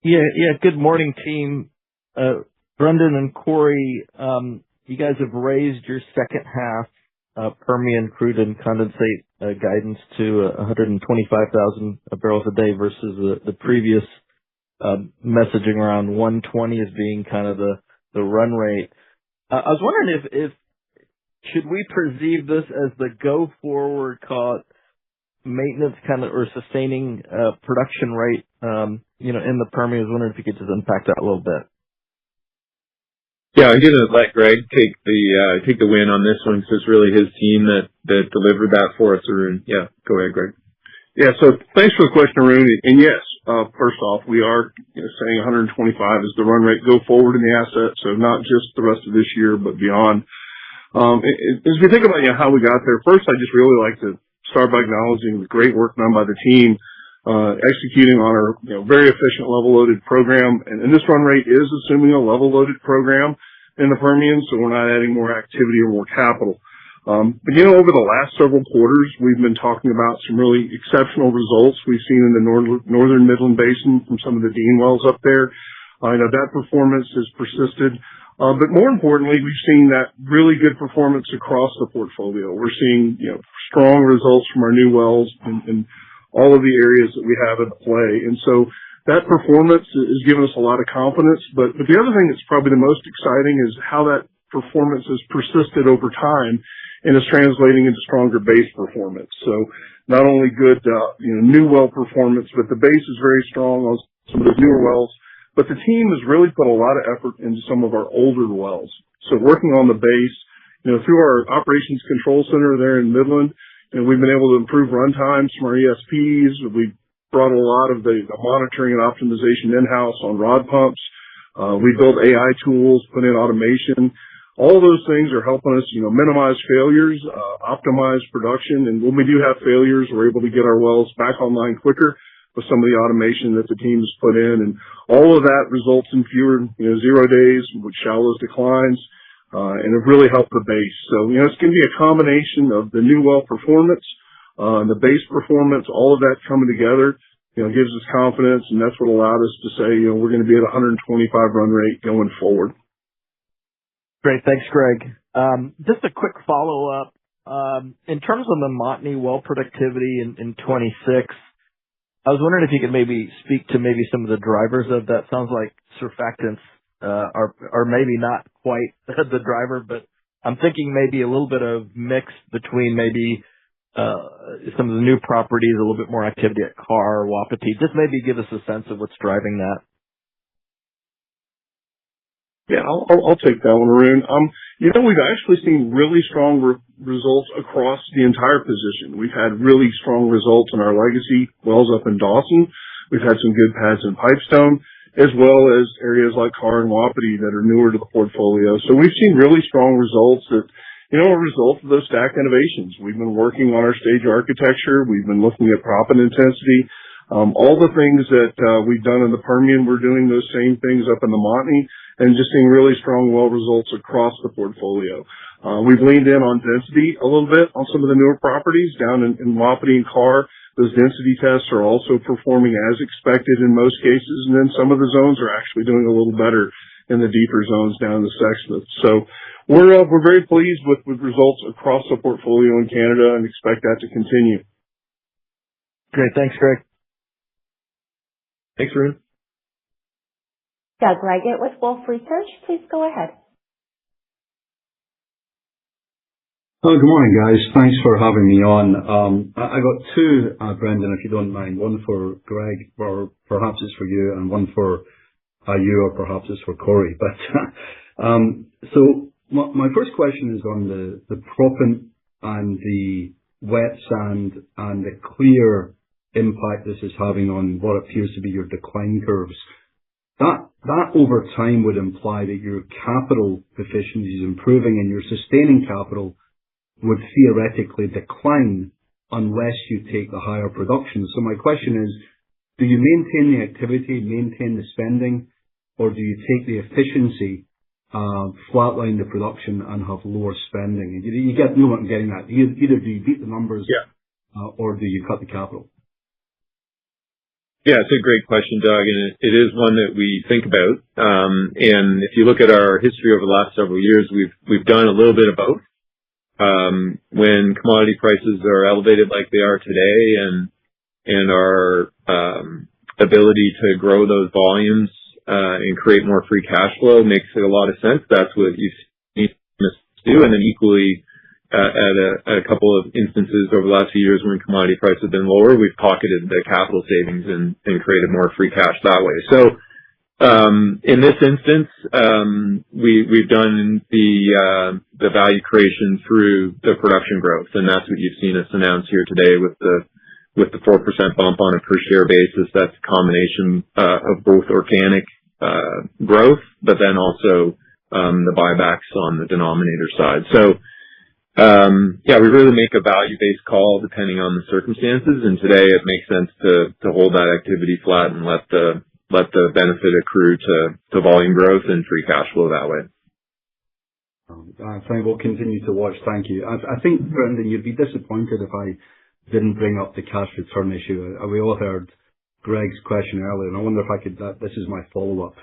Yeah. Good morning, team. Brendan and Corey, you guys have raised your second half Permian crude and condensate guidance to 125,000 barrels a day versus the previous messaging around 120 as being kind of the run rate. I was wondering if should we perceive this as the go forward maintenance kind of or sustaining production rate in the Permian? I was wondering if you could just unpack that a little bit. Yeah, I'm going to let Greg take the win on this one, because it's really his team that delivered that for us, Arun. Yeah, go ahead, Greg. Yeah, so thanks for the question, Arun. And yes, first off, we are saying 125 is the run rate go forward in the asset, so not just the rest of this year, but beyond. As we think about how we got there, first I just really like to start by acknowledging the great work done by the team executing on our very efficient level loaded program. And this run rate is assuming a level loaded program in the Permian, so we're not adding more activity or more capital. But over the last several quarters, we've been talking about some really exceptional results we've seen in the northern Midland Basin from some of the Dean wells up there. That performance has persisted. But more importantly, we've seen that really good performance across the portfolio. We're seeing, strong results from our new wells in all of the areas that we have at play. And so that performance is giving us a lot of confidence. But the other thing that's probably the most exciting is how that performance has persisted over time and is translating into stronger base performance. So not only good, new well performance, but the base is very strong on some of those newer wells. But the team has really put a lot of effort into some of our older wells. So working on the base, through our operations control center there in Midland, we've been able to improve run times from our ESPs. We brought a lot of the monitoring and optimization in-house on rod pumps. We built AI tools, put in automation. All those things are helping us, minimize failures, optimize production. And when we do have failures, we're able to get our wells back online quicker with some of the automation that the team has put in. And all of that results in fewer, 0 days with shallow declines, and it really helped the base. So, it's going to be a combination of the new well performance, and the base performance, all of that coming together, gives us confidence. And that's what allowed us to say, we're going to be at 125 run rate going forward. Great. Thanks, Greg. Just a quick follow-up. In terms of the Montney well productivity in 26, I was wondering if you could maybe speak to some of the drivers of that. Sounds like surfactants are maybe not quite the driver, but I'm thinking maybe a little bit of mix between maybe some of the new properties, a little bit more activity at Carr, Wapiti. Just maybe give us a sense of what's driving that. Yeah, I'll take that one, Arun. We've actually seen really strong results across the entire position. We've had really strong results in our legacy wells up in Dawson. We've had some good pads in Pipestone, as well as areas like Carr and Wapiti that are newer to the portfolio. So we've seen really strong results that, a result of those stack innovations. We've been working on our stage architecture. We've been looking at proppant intensity. All the things that we've done in the Permian, we're doing those same things up in the Montney, and just seeing really strong well results across the portfolio. We've leaned in on density a little bit on some of the newer properties down in Wapiti and Carr. Those density tests are also performing as expected in most cases, and then some of the zones are actually doing a little better in the deeper zones down in the Sexsmith. So we're very pleased with results across the portfolio in Canada and expect that to continue. Great. Thanks, Greg. Thanks, Arun. Doug Leggett with Wolfe Research, please go ahead. Good morning, guys. Thanks for having me on. I got two, Brendan, if you don't mind. One for Greg, or perhaps it's for you, and one for you, or perhaps it's for Corey. But so my first question is on the proppant and the wet sand and the clear impact this is having on what appears to be your decline curves. That over time would imply that your capital efficiency is improving and your sustaining capital would theoretically decline unless you take the higher production. So my question is, do you maintain the activity, maintain the spending, or do you take the efficiency, flatline the production and have lower spending? You know what I'm getting at. Either do you beat the numbers, or do you cut the capital? Yeah, it's a great question, Doug, and it is one that we think about. And if you look at our history over the last several years, we've done a little bit of both. When commodity prices are elevated like they are today, and our ability to grow those volumes and create more free cash flow makes a lot of sense. That's what you've seen us do, and then equally. At a couple of instances over the last few years when commodity prices have been lower, we've pocketed the capital savings and created more free cash that way. So, in this instance, we've done the value creation through the production growth, and that's what you've seen us announce here today with the 4% bump on a per share basis. That's a combination of both organic growth, but then also the buybacks on the denominator side. So, we really make a value-based call depending on the circumstances. And today it makes sense to hold that activity flat and let the benefit accrue to volume growth and free cash flow that way. We'll continue to watch. Thank you. I think, Brendan, you'd be disappointed if I didn't bring up the cash return issue. We all heard Greg's question earlier, and I wonder if I could, this is my follow-up.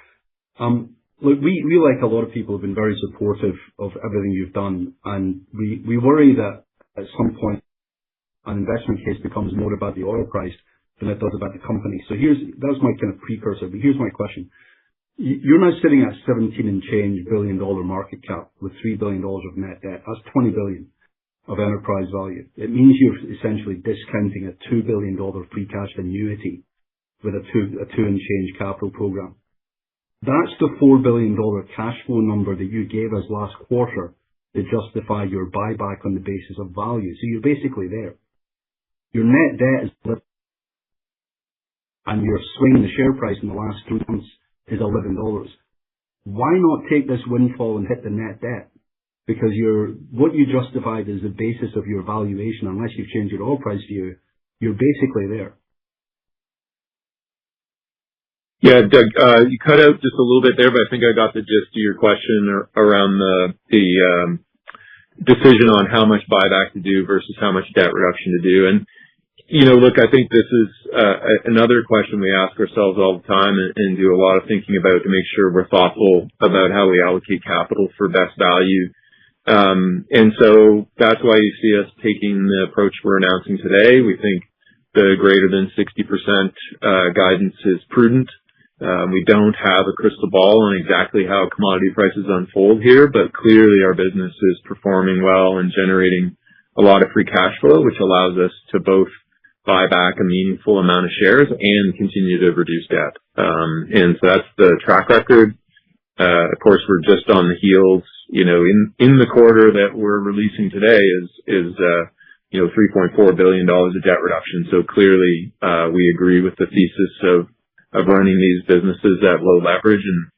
Look, we, like a lot of people, have been very supportive of everything you've done, and we worry that at some point an investment case becomes more about the oil price than it does about the company. So that's my kind of precursor, but here's my question. You're now sitting at $17 and change billion market cap with $3 billion of net debt. That's $20 billion of enterprise value. It means you're essentially discounting a $2 billion free cash annuity with a two and change capital program. That's the $4 billion cash flow number that you gave us last quarter to justify your buyback on the basis of value. So you're basically there. Your net debt is, and your swing in the share price in the last 3 months is $11. Why not take this windfall and hit the net debt? Because what you justified as the basis of your valuation, unless you've changed your oil price view, you're basically there. Yeah, Doug, you cut out just a little bit there, but I think I got the gist of your question around the decision on how much buyback to do versus how much debt reduction to do. And, look, I think this is another question we ask ourselves all the time and do a lot of thinking about to make sure we're thoughtful about how we allocate capital for best value. And so that's why you see us taking the approach we're announcing today. We think the greater than 60% guidance is prudent. We don't have a crystal ball on exactly how commodity prices unfold here, but clearly our business is performing well and generating a lot of free cash flow, which allows us to both buy back a meaningful amount of shares and continue to reduce debt. And so that's the track record. Of course, we're just on the heels, in the quarter that we're releasing today is $3.4 billion of debt reduction. So clearly, we agree with the thesis of running these businesses at low leverage. And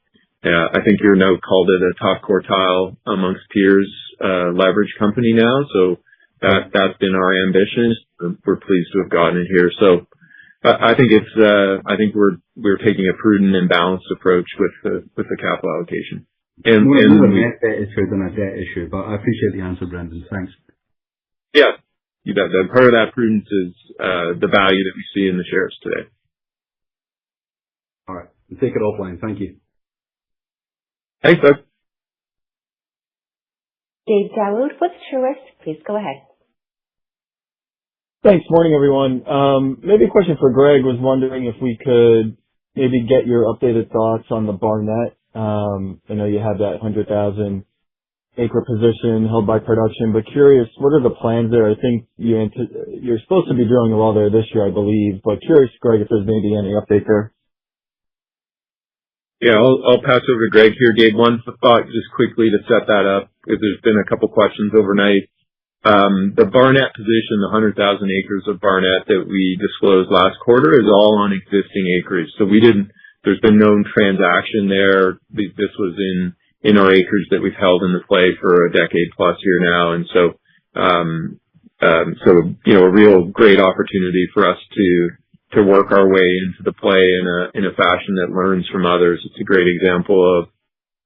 I think your note called it a top quartile amongst peers leverage company now. So that's been our ambition. We're pleased to have gotten it here. So I think we're taking a prudent and balanced approach with the capital allocation. And more a net debt issue than a debt issue, but I appreciate the answer, Brendan. Thanks. Yeah, you bet. Part of that prudence is the value that we see in the shares today. All right. We'll take it offline. Thank you. Thanks, Doug. Dave Dawood with Truist, please go ahead. Thanks. Morning, everyone. Maybe a question for Greg. Was wondering if we could maybe get your updated thoughts on the Barnett. I know you have that 100,000 acre position held by production, but curious, what are the plans there? I think you're supposed to be drilling a well there this year, I believe, but curious, Greg, if there's maybe any update there. Yeah, I'll pass over to Greg here. Gabe, one thought just quickly to set that up, because there's been a couple questions overnight. The Barnett position, the 100,000 acres of Barnett that we disclosed last quarter, is all on existing acreage. So there's been no transaction there. This was in our acreage that we've held in the play for a decade plus here now. And so, a real great opportunity for us to work our way into the play in a fashion that learns from others. It's a great example of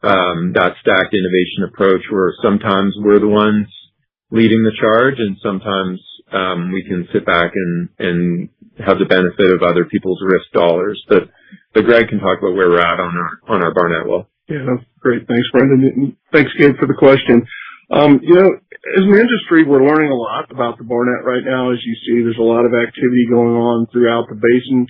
that stacked innovation approach, where sometimes we're the ones leading the charge, and sometimes we can sit back and have the benefit of other people's risk dollars. But Greg can talk about where we're at on our Barnett well. Yeah, that's great. Thanks, Brendan. And thanks, Gabe, for the question. As an industry, we're learning a lot about the Barnett right now. As you see, there's a lot of activity going on throughout the basin,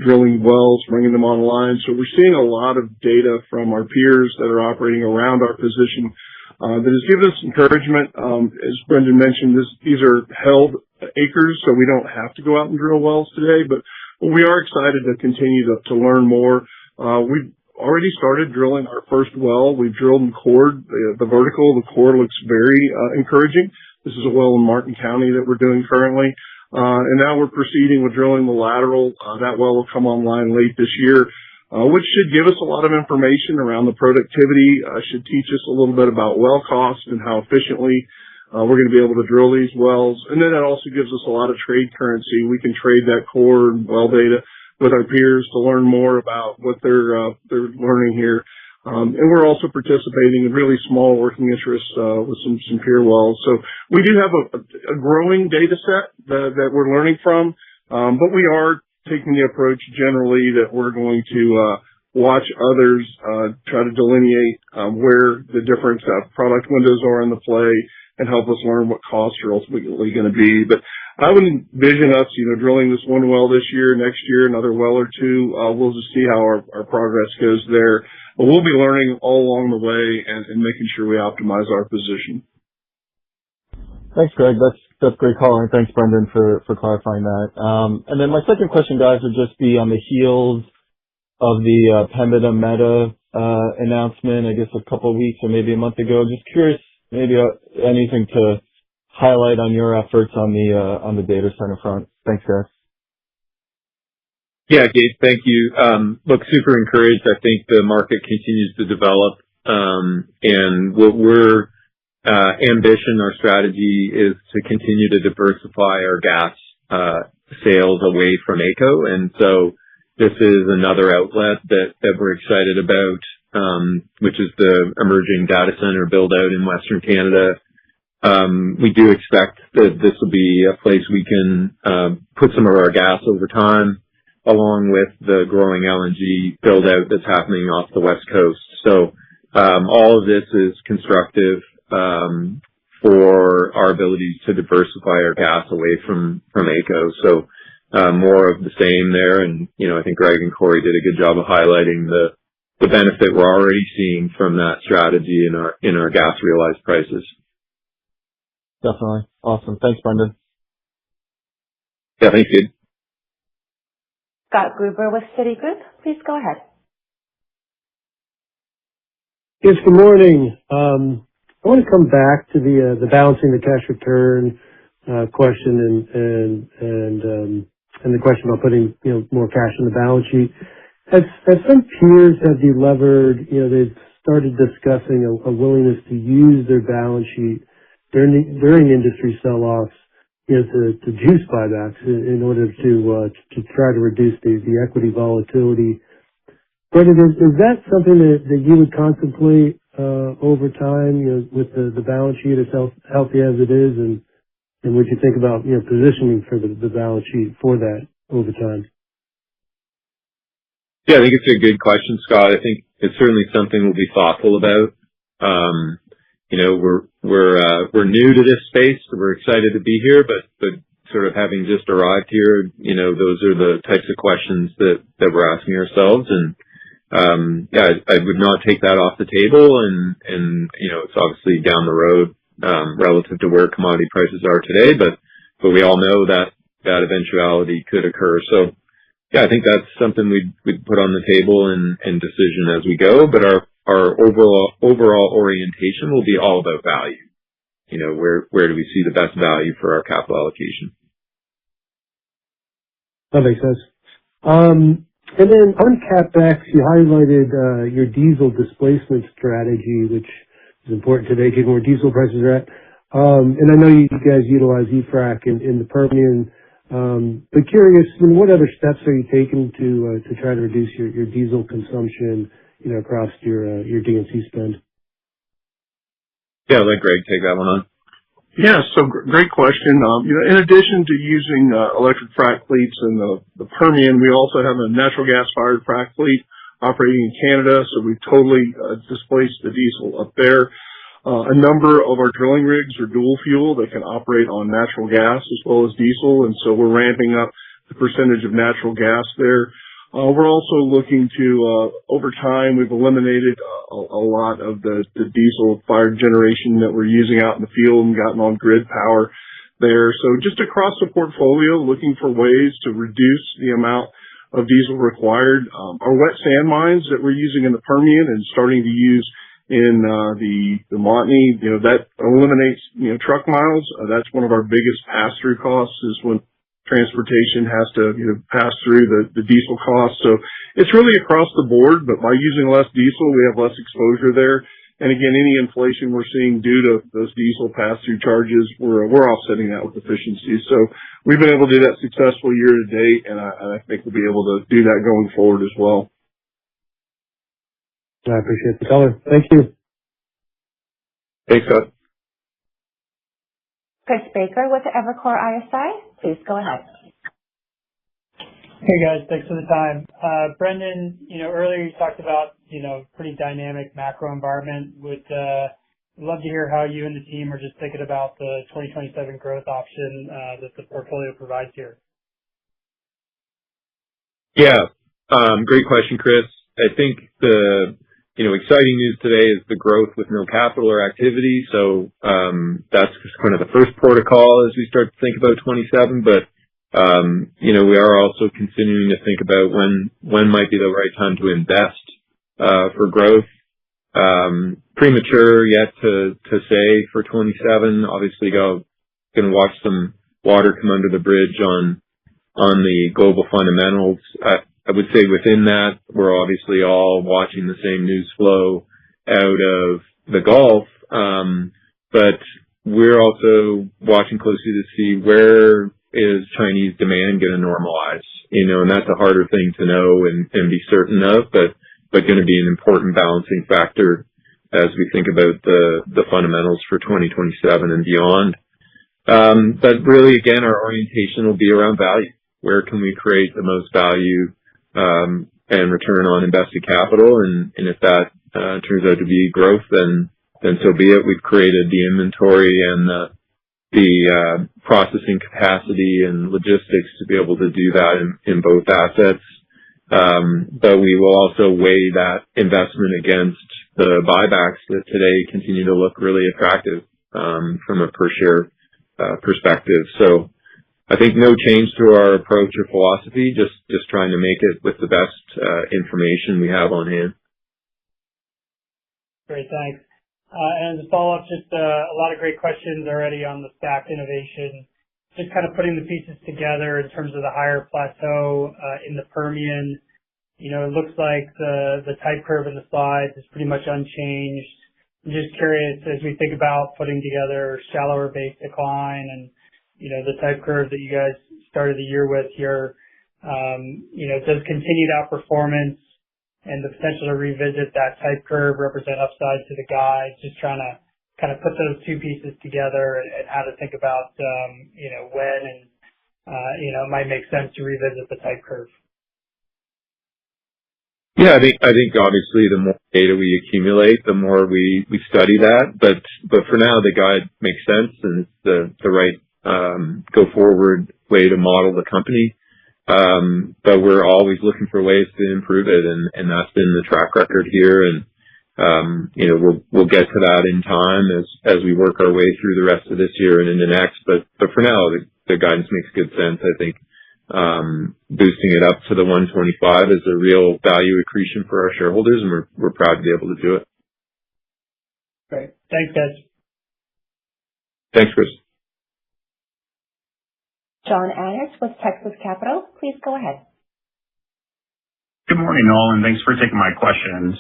drilling wells, bringing them online. So we're seeing a lot of data from our peers that are operating around our position that has given us encouragement. As Brendan mentioned, these are held acres, so we don't have to go out and drill wells today, but we are excited to continue to learn more. We've already started drilling our first well. We've drilled in cord, the vertical. The core looks very encouraging. This is a well in Martin County that we're doing currently. And now we're proceeding with drilling the lateral. That well will come online late this year. which should give us a lot of information around the productivity, should teach us a little bit about well cost and how efficiently we're going to be able to drill these wells. And then that also gives us a lot of trade currency. We can trade that core and well data with our peers to learn more about what they're learning here. And we're also participating in really small working interests with some peer wells. So we do have a growing data set that we're learning from, but we are taking the approach generally that we're going to watch others try to delineate where the different product windows are in the play and help us learn what costs are ultimately going to be. But I would envision us, drilling this one well this year, next year, another well or two. We'll just see how our progress goes there. But we'll be learning all along the way and making sure we optimize our position. Thanks, Greg. That's great call, and thanks, Brendan, for clarifying that. And then my second question, guys, would just be on the heels of the Pembina Meta announcement, I guess a couple of weeks or maybe a month ago. Just curious, maybe anything to highlight on your efforts on the data center front. Thanks, guys. Yeah, Gabe, thank you. Look, super encouraged. I think the market continues to develop, and what we're ambition, our strategy is to continue to diversify our gas sales away from AECO, and so this is another outlet that we're excited about, which is the emerging data center build out in Western Canada. We do expect that this will be a place we can put some of our gas over time, along with the growing LNG build out that's happening off the West Coast. So all of this is constructive for our ability to diversify our gas away from AECO. So more of the same there, and I think Greg and Corey did a good job of highlighting the benefit we're already seeing from that strategy in our gas realized prices. Definitely. Awesome. Thanks, Brendan. Yeah, thanks, Gabe. Scott Gruber with Citigroup, please go ahead. Yes, good morning. I want to come back to the balancing the cash return question and the question about putting more cash in the balance sheet. As some peers have delevered, they've started discussing a willingness to use their balance sheet during industry sell-offs, to juice buybacks in order to try to reduce the equity volatility. Brendan, is that something that you would contemplate over time, with the balance sheet as healthy as it is, and would you think about positioning for the balance sheet for that over time? Yeah, I think it's a good question, Scott. I think it's certainly something we'll be thoughtful about. We're new to this space, so we're excited to be here, but sort of having just arrived here, those are the types of questions that we're asking ourselves. And I would not take that off the table, and it's obviously down the road relative to where commodity prices are today, but we all know that eventuality could occur. So yeah, I think that's something we'd put on the table and decision as we go, but our overall orientation will be all about value. Where do we see the best value for our capital allocation? That makes sense. And then on CapEx, you highlighted your diesel displacement strategy, which is important today given where diesel prices are at. And I know you guys utilize e-frac in the Permian. But curious, what other steps are you taking to try to reduce your diesel consumption, across your D&C spend? Yeah, let Greg take that one on. Yeah, so great question. In addition to using electric frac fleets in the Permian, we also have a natural gas-fired frac fleet operating in Canada, so we've totally displaced the diesel up there. A number of our drilling rigs are dual fuel that can operate on natural gas as well as diesel, and so we're ramping up the percentage of natural gas there. We're also looking to, over time, we've eliminated a lot of the diesel-fired generation that we're using out in the field and gotten on grid power there. So just across the portfolio, looking for ways to reduce the amount of diesel required. Our wet sand mines that we're using in the Permian and starting to use in the Montney, that eliminates truck miles. That's one of our biggest pass-through costs, is when transportation has to pass through the diesel costs. So it's really across the board, but by using less diesel, we have less exposure there. And again, any inflation we're seeing due to those diesel pass-through charges, we're offsetting that with efficiencies. So we've been able to do that successfully year to date, and I think we'll be able to do that going forward as well. I appreciate the color. Thank you. Thanks, Scott. Chris Baker with Evercore ISI, please go ahead. Hey guys, thanks for the time. Brendan, earlier you talked about, pretty dynamic macro environment. Would love to hear how you and the team are just thinking about the 2027 growth option that the portfolio provides here. Yeah, great question, Chris. I think the exciting news today is the growth with no capital or activity. So that's kind of the first protocol as we start to think about 27. But we are also continuing to think about when might be the right time to invest for growth. Premature yet to say for 27. Obviously, going to watch some water come under the bridge on the global fundamentals. I would say within that, we're obviously all watching the same news flow out of the Gulf, but we're also watching closely to see where is Chinese demand going to normalize, and that's a harder thing to know and be certain of, but going to be an important balancing factor as we think about the fundamentals for 2027 and beyond. But really, again, our orientation will be around value. Where can we create the most value and return on invested capital? And if that turns out to be growth, then so be it. We've created the inventory and the processing capacity and logistics to be able to do that in both assets. But we will also weigh that investment against the buybacks that today continue to look really attractive from a per share perspective. So I think no change to our approach or philosophy, just trying to make it with the best information we have on hand. Great, thanks. And as a follow-up, just a lot of great questions already on the stack innovation. Just kind of putting the pieces together in terms of the higher plateau in the Permian. It looks like the type curve in the slides is pretty much unchanged. I'm just curious, as we think about putting together shallower base decline and the type curve that you guys started the year with here, does continued outperformance and the potential to revisit that type curve represent upside to the guide? Just trying to kind of put those two pieces together and how to think about, when and, it might make sense to revisit the type curve. Yeah, I think obviously the more data we accumulate, the more we study that. But for now, the guide makes sense and it's the right go forward way to model the company. But we're always looking for ways to improve it, and that's been the track record here. And we'll get to that in time as we work our way through the rest of this year and into next. But for now, the guidance makes good sense. I think boosting it up to the 125 is a real value accretion for our shareholders, and we're proud to be able to do it. Great. Thanks, guys. Thanks, Chris. John Anners with Texas Capital, please go ahead. Good morning, all, and thanks for taking my questions.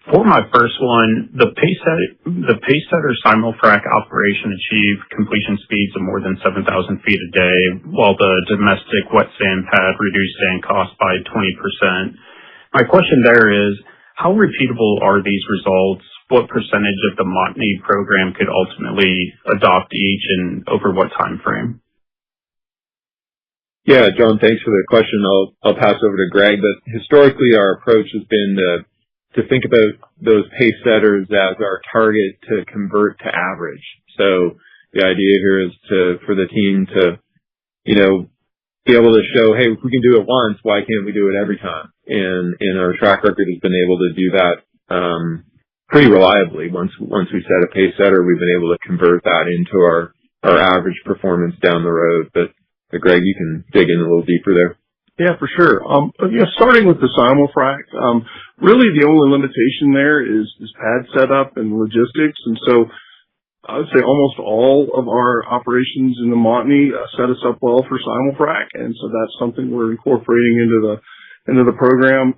For my first one, the Pacesetter simul-frac operation achieved completion speeds of more than 7,000 feet a day, while the domestic wet sand pad reduced sand costs by 20%. My question there is, how repeatable are these results? What percentage of the Montney program could ultimately adopt each, and over what time frame? Yeah, John, thanks for the question. I'll pass over to Greg, but historically our approach has been to think about those pace setters as our target to convert to average. So the idea here is for the team to, be able to show, hey, if we can do it once, why can't we do it every time? And our track record has been able to do that pretty reliably. Once we set a pace setter, we've been able to convert that into our average performance down the road. But Greg, you can dig in a little deeper there. Yeah, for sure. Starting with the simul-frac, really the only limitation there is pad setup and logistics. And so, I would say almost all of our operations in the Montney set us up well for simul-frac, and so that's something we're incorporating into the program.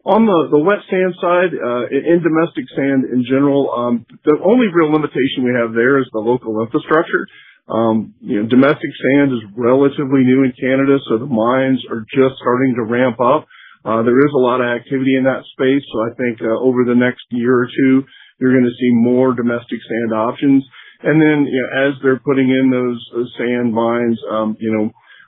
On the wet sand side, in domestic sand in general, the only real limitation we have there is the local infrastructure. Domestic sand is relatively new in Canada, so the mines are just starting to ramp up. There is a lot of activity in that space, so I think over the next year or two, you're going to see more domestic sand options. And then, as they're putting in those sand mines,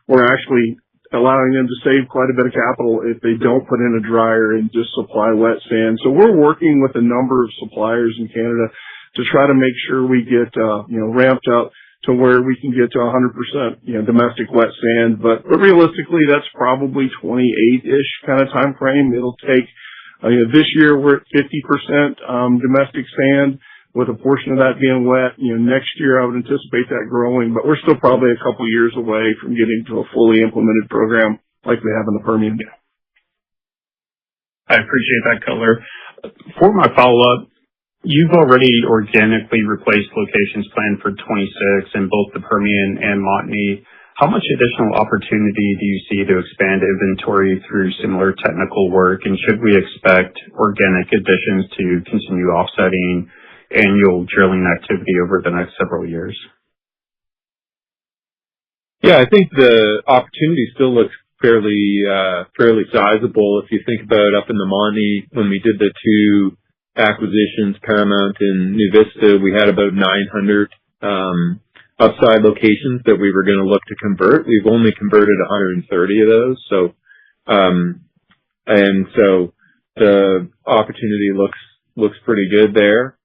we're actually allowing them to save quite a bit of capital if they don't put in a dryer and just supply wet sand. So we're working with a number of suppliers in Canada to try to make sure we get, ramped up to where we can get to 100%, domestic wet sand. But realistically, that's probably 28-ish kind of time frame. It'll take, this year we're at 50% domestic sand, with a portion of that being wet. Next year I would anticipate that growing, but we're still probably a couple years away from getting to a fully implemented program like we have in the Permian. I appreciate that color. For my follow-up, you've already organically replaced locations planned for 26 in both the Permian and Montney. How much additional opportunity do you see to expand inventory through similar technical work, and should we expect organic additions to continue offsetting annual drilling activity over the next several years? Yeah, I think the opportunity still looks fairly sizable. If you think about up in the Montney, when we did the two acquisitions, Paramount and New Vista, we had about 900 upside locations that we were going to look to convert. We've only converted 130 of those. So the opportunity looks pretty good there.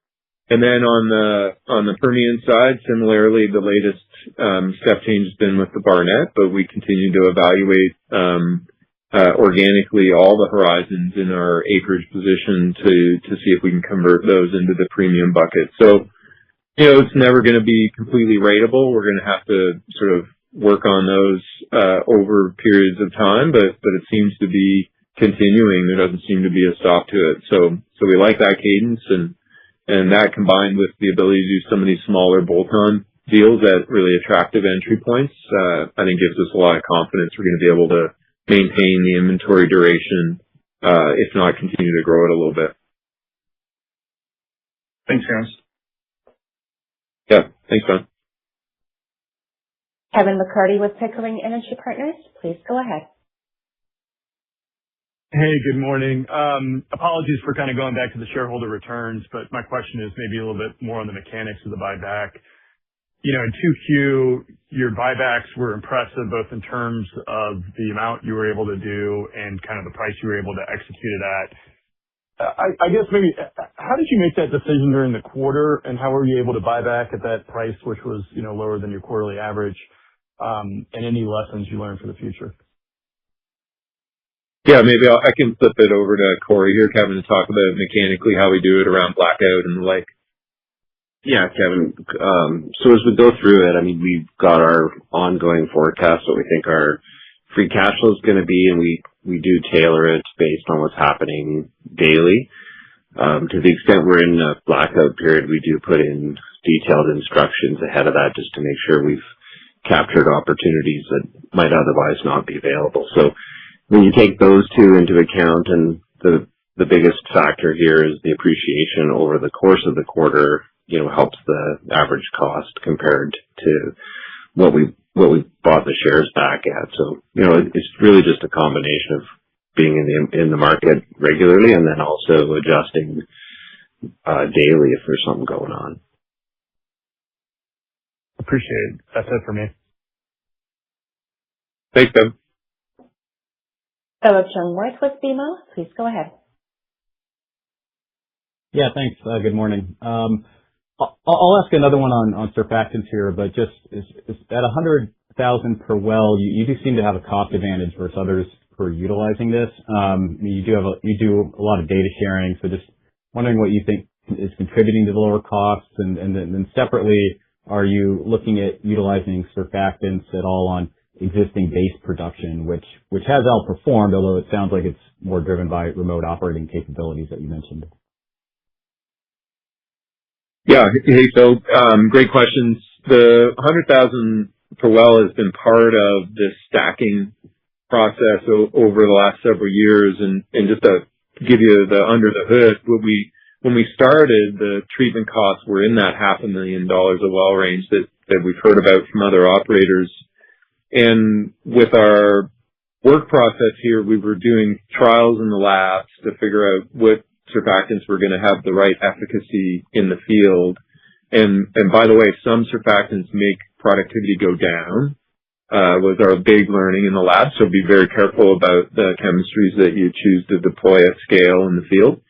And then on the Permian side, similarly, the latest step change has been with the Barnett, but we continue to evaluate organically all the horizons in our acreage position to see if we can convert those into the premium bucket. So, it's never going to be completely ratable. We're going to have to sort of work on those over periods of time, but it seems to be continuing. There doesn't seem to be a stop to it. So we like that cadence, and that combined with the ability to do some of these smaller bolt-on deals at really attractive entry points, I think gives us a lot of confidence we're going to be able to maintain the inventory duration, if not continue to grow it a little bit. Thanks, guys. Yeah, thanks, John. Kevin McCarty with Pickering Energy Partners, please go ahead. Hey, good morning. Apologies for kind of going back to the shareholder returns, but my question is maybe a little bit more on the mechanics of the buyback. In 2Q, your buybacks were impressive, both in terms of the amount you were able to do and kind of the price you were able to execute it at. I guess maybe, how did you make that decision during the quarter, and how were you able to buy back at that price, which was, lower than your quarterly average, and any lessons you learned for the future? Yeah, maybe I can flip it over to Corey here, Kevin, to talk about mechanically how we do it around blackout and the like. Yeah, Kevin. So as we go through it, we've got our ongoing forecast, what we think our free cash flow is going to be, and we do tailor it based on what's happening daily. To the extent we're in a blackout period, we do put in detailed instructions ahead of that just to make sure we've captured opportunities that might otherwise not be available. So when you take those two into account, and the biggest factor here is the appreciation over the course of the quarter, helps the average cost compared to what we bought the shares back at. So, it's really just a combination of being in the market regularly and then also adjusting daily if there's something going on. Appreciate it. That's it for me. Thanks, Kevin. Philip Jungwirth with BMO, please go ahead. Yeah, thanks. Good morning. I'll ask another one on surfactants here, but just at 100,000 per well, you do seem to have a cost advantage versus others who are utilizing this. You do a lot of data sharing, so just wondering what you think is contributing to the lower costs, and then separately, are you looking at utilizing surfactants at all on existing base production, which has outperformed, although it sounds like it's more driven by remote operating capabilities that you mentioned? Yeah. Hey, Phil. Great questions. The 100,000 per well has been part of this stacking process over the last several years. And just to give you the under the hood, when we started, the treatment costs were in that $500,000 a well range that we've heard about from other operators. And with our work process here, we were doing trials in the labs to figure out what surfactants were going to have the right efficacy in the field. And by the way, some surfactants make productivity go down, was our big learning in the lab. So be very careful about the chemistries that you choose to deploy at scale in the field.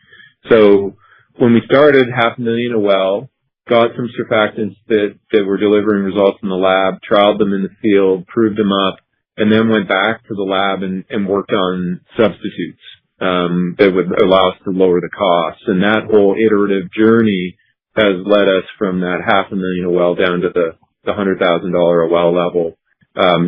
So when we started $500,000 a well, got some surfactants that were delivering results in the lab, trialed them in the field, proved them up, and then went back to the lab and worked on substitutes that would allow us to lower the costs. And that whole iterative journey has led us from that $500,000 a well down to the $100,000 a well level,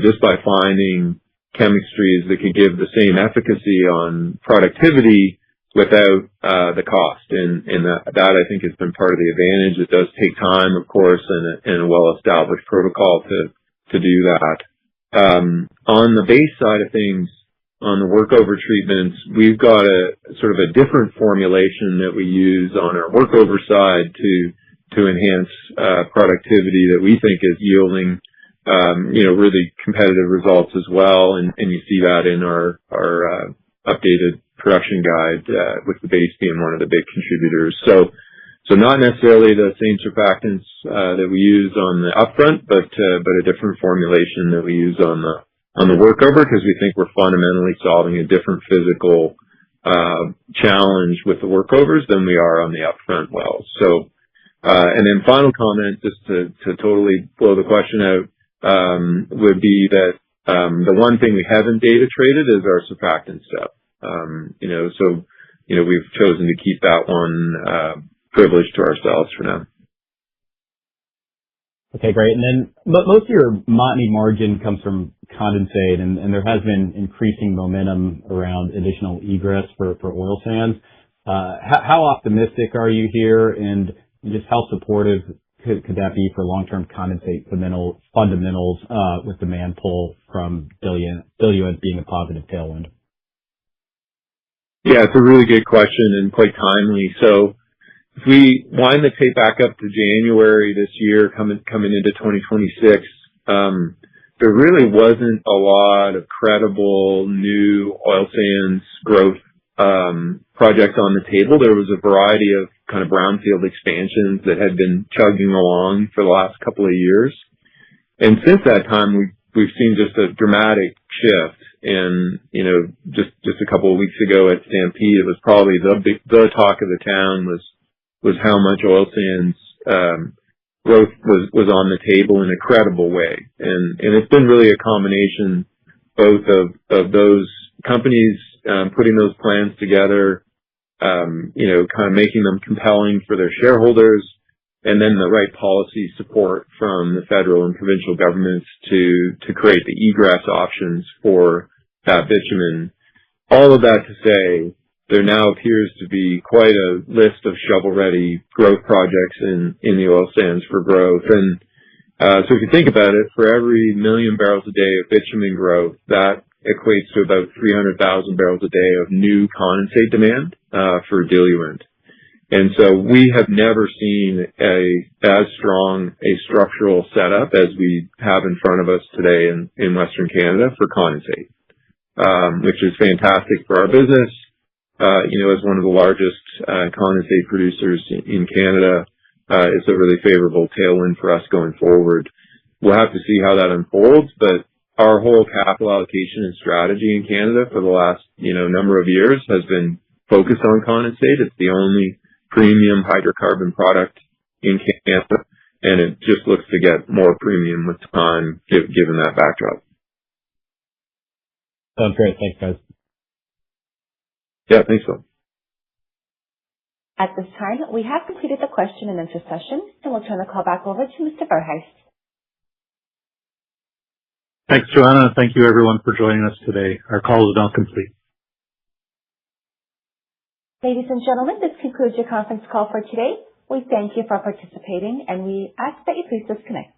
just by finding chemistries that could give the same efficacy on productivity without the cost. And that I think has been part of the advantage. It does take time, of course, and a well-established protocol to do that. On the base side of things, on the workover treatments, we've got a sort of a different formulation that we use on our workover side to enhance productivity that we think is yielding really competitive results as well. And you see that in our updated production guide, with the base being one of the big contributors. So not necessarily the same surfactants that we use on the upfront, but a different formulation that we use on the workover, because we think we're fundamentally solving a different physical challenge with the workovers than we are on the upfront wells. So and then final comment, just to totally blow the question out, would be that the one thing we haven't data traded is our surfactant stuff. We've chosen to keep that one privilege to ourselves for now. Okay, great. And then most of your Montney margin comes from condensate, and there has been increasing momentum around additional egress for oil sands. How optimistic are you here, and just how supportive could that be for long-term condensate fundamentals with demand pull from diluent being a positive tailwind? Yeah, it's a really good question and quite timely. So if we wind the tape back up to January this year, coming into 2026, there really wasn't a lot of credible new oil sands growth projects on the table. There was a variety of kind of brownfield expansions that had been chugging along for the last couple of years. And since that time, we've seen just a dramatic shift. And, just a couple of weeks ago at Stampede, it was probably the talk of the town was how much oil sands growth was on the table in a credible way. And it's been really a combination both of those companies putting those plans together, kind of making them compelling for their shareholders, and then the right policy support from the federal and provincial governments to create the egress options for that bitumen. All of that to say, there now appears to be quite a list of shovel-ready growth projects in the oil sands for growth. And so if you think about it, for every 1 million barrels a day of bitumen growth, that equates to about 300,000 barrels a day of new condensate demand for diluent. And so we have never seen as strong a structural setup as we have in front of us today in Western Canada for condensate, which is fantastic for our business. As one of the largest condensate producers in Canada, it's a really favorable tailwind for us going forward. We'll have to see how that unfolds, but our whole capital allocation and strategy in Canada for the last, number of years has been focused on condensate. It's the only premium hydrocarbon product in Canada, and it just looks to get more premium with time, given that backdrop. Sounds great. Thanks, guys. Yeah, thanks, Phil. At this time, we have completed the question and answer session, and we'll turn the call back over to Mr. Verheist. Thanks, Joanna. Thank you, everyone, for joining us today. Our call is now complete. Ladies and gentlemen, this concludes your conference call for today. We thank you for participating, and we ask that you please disconnect.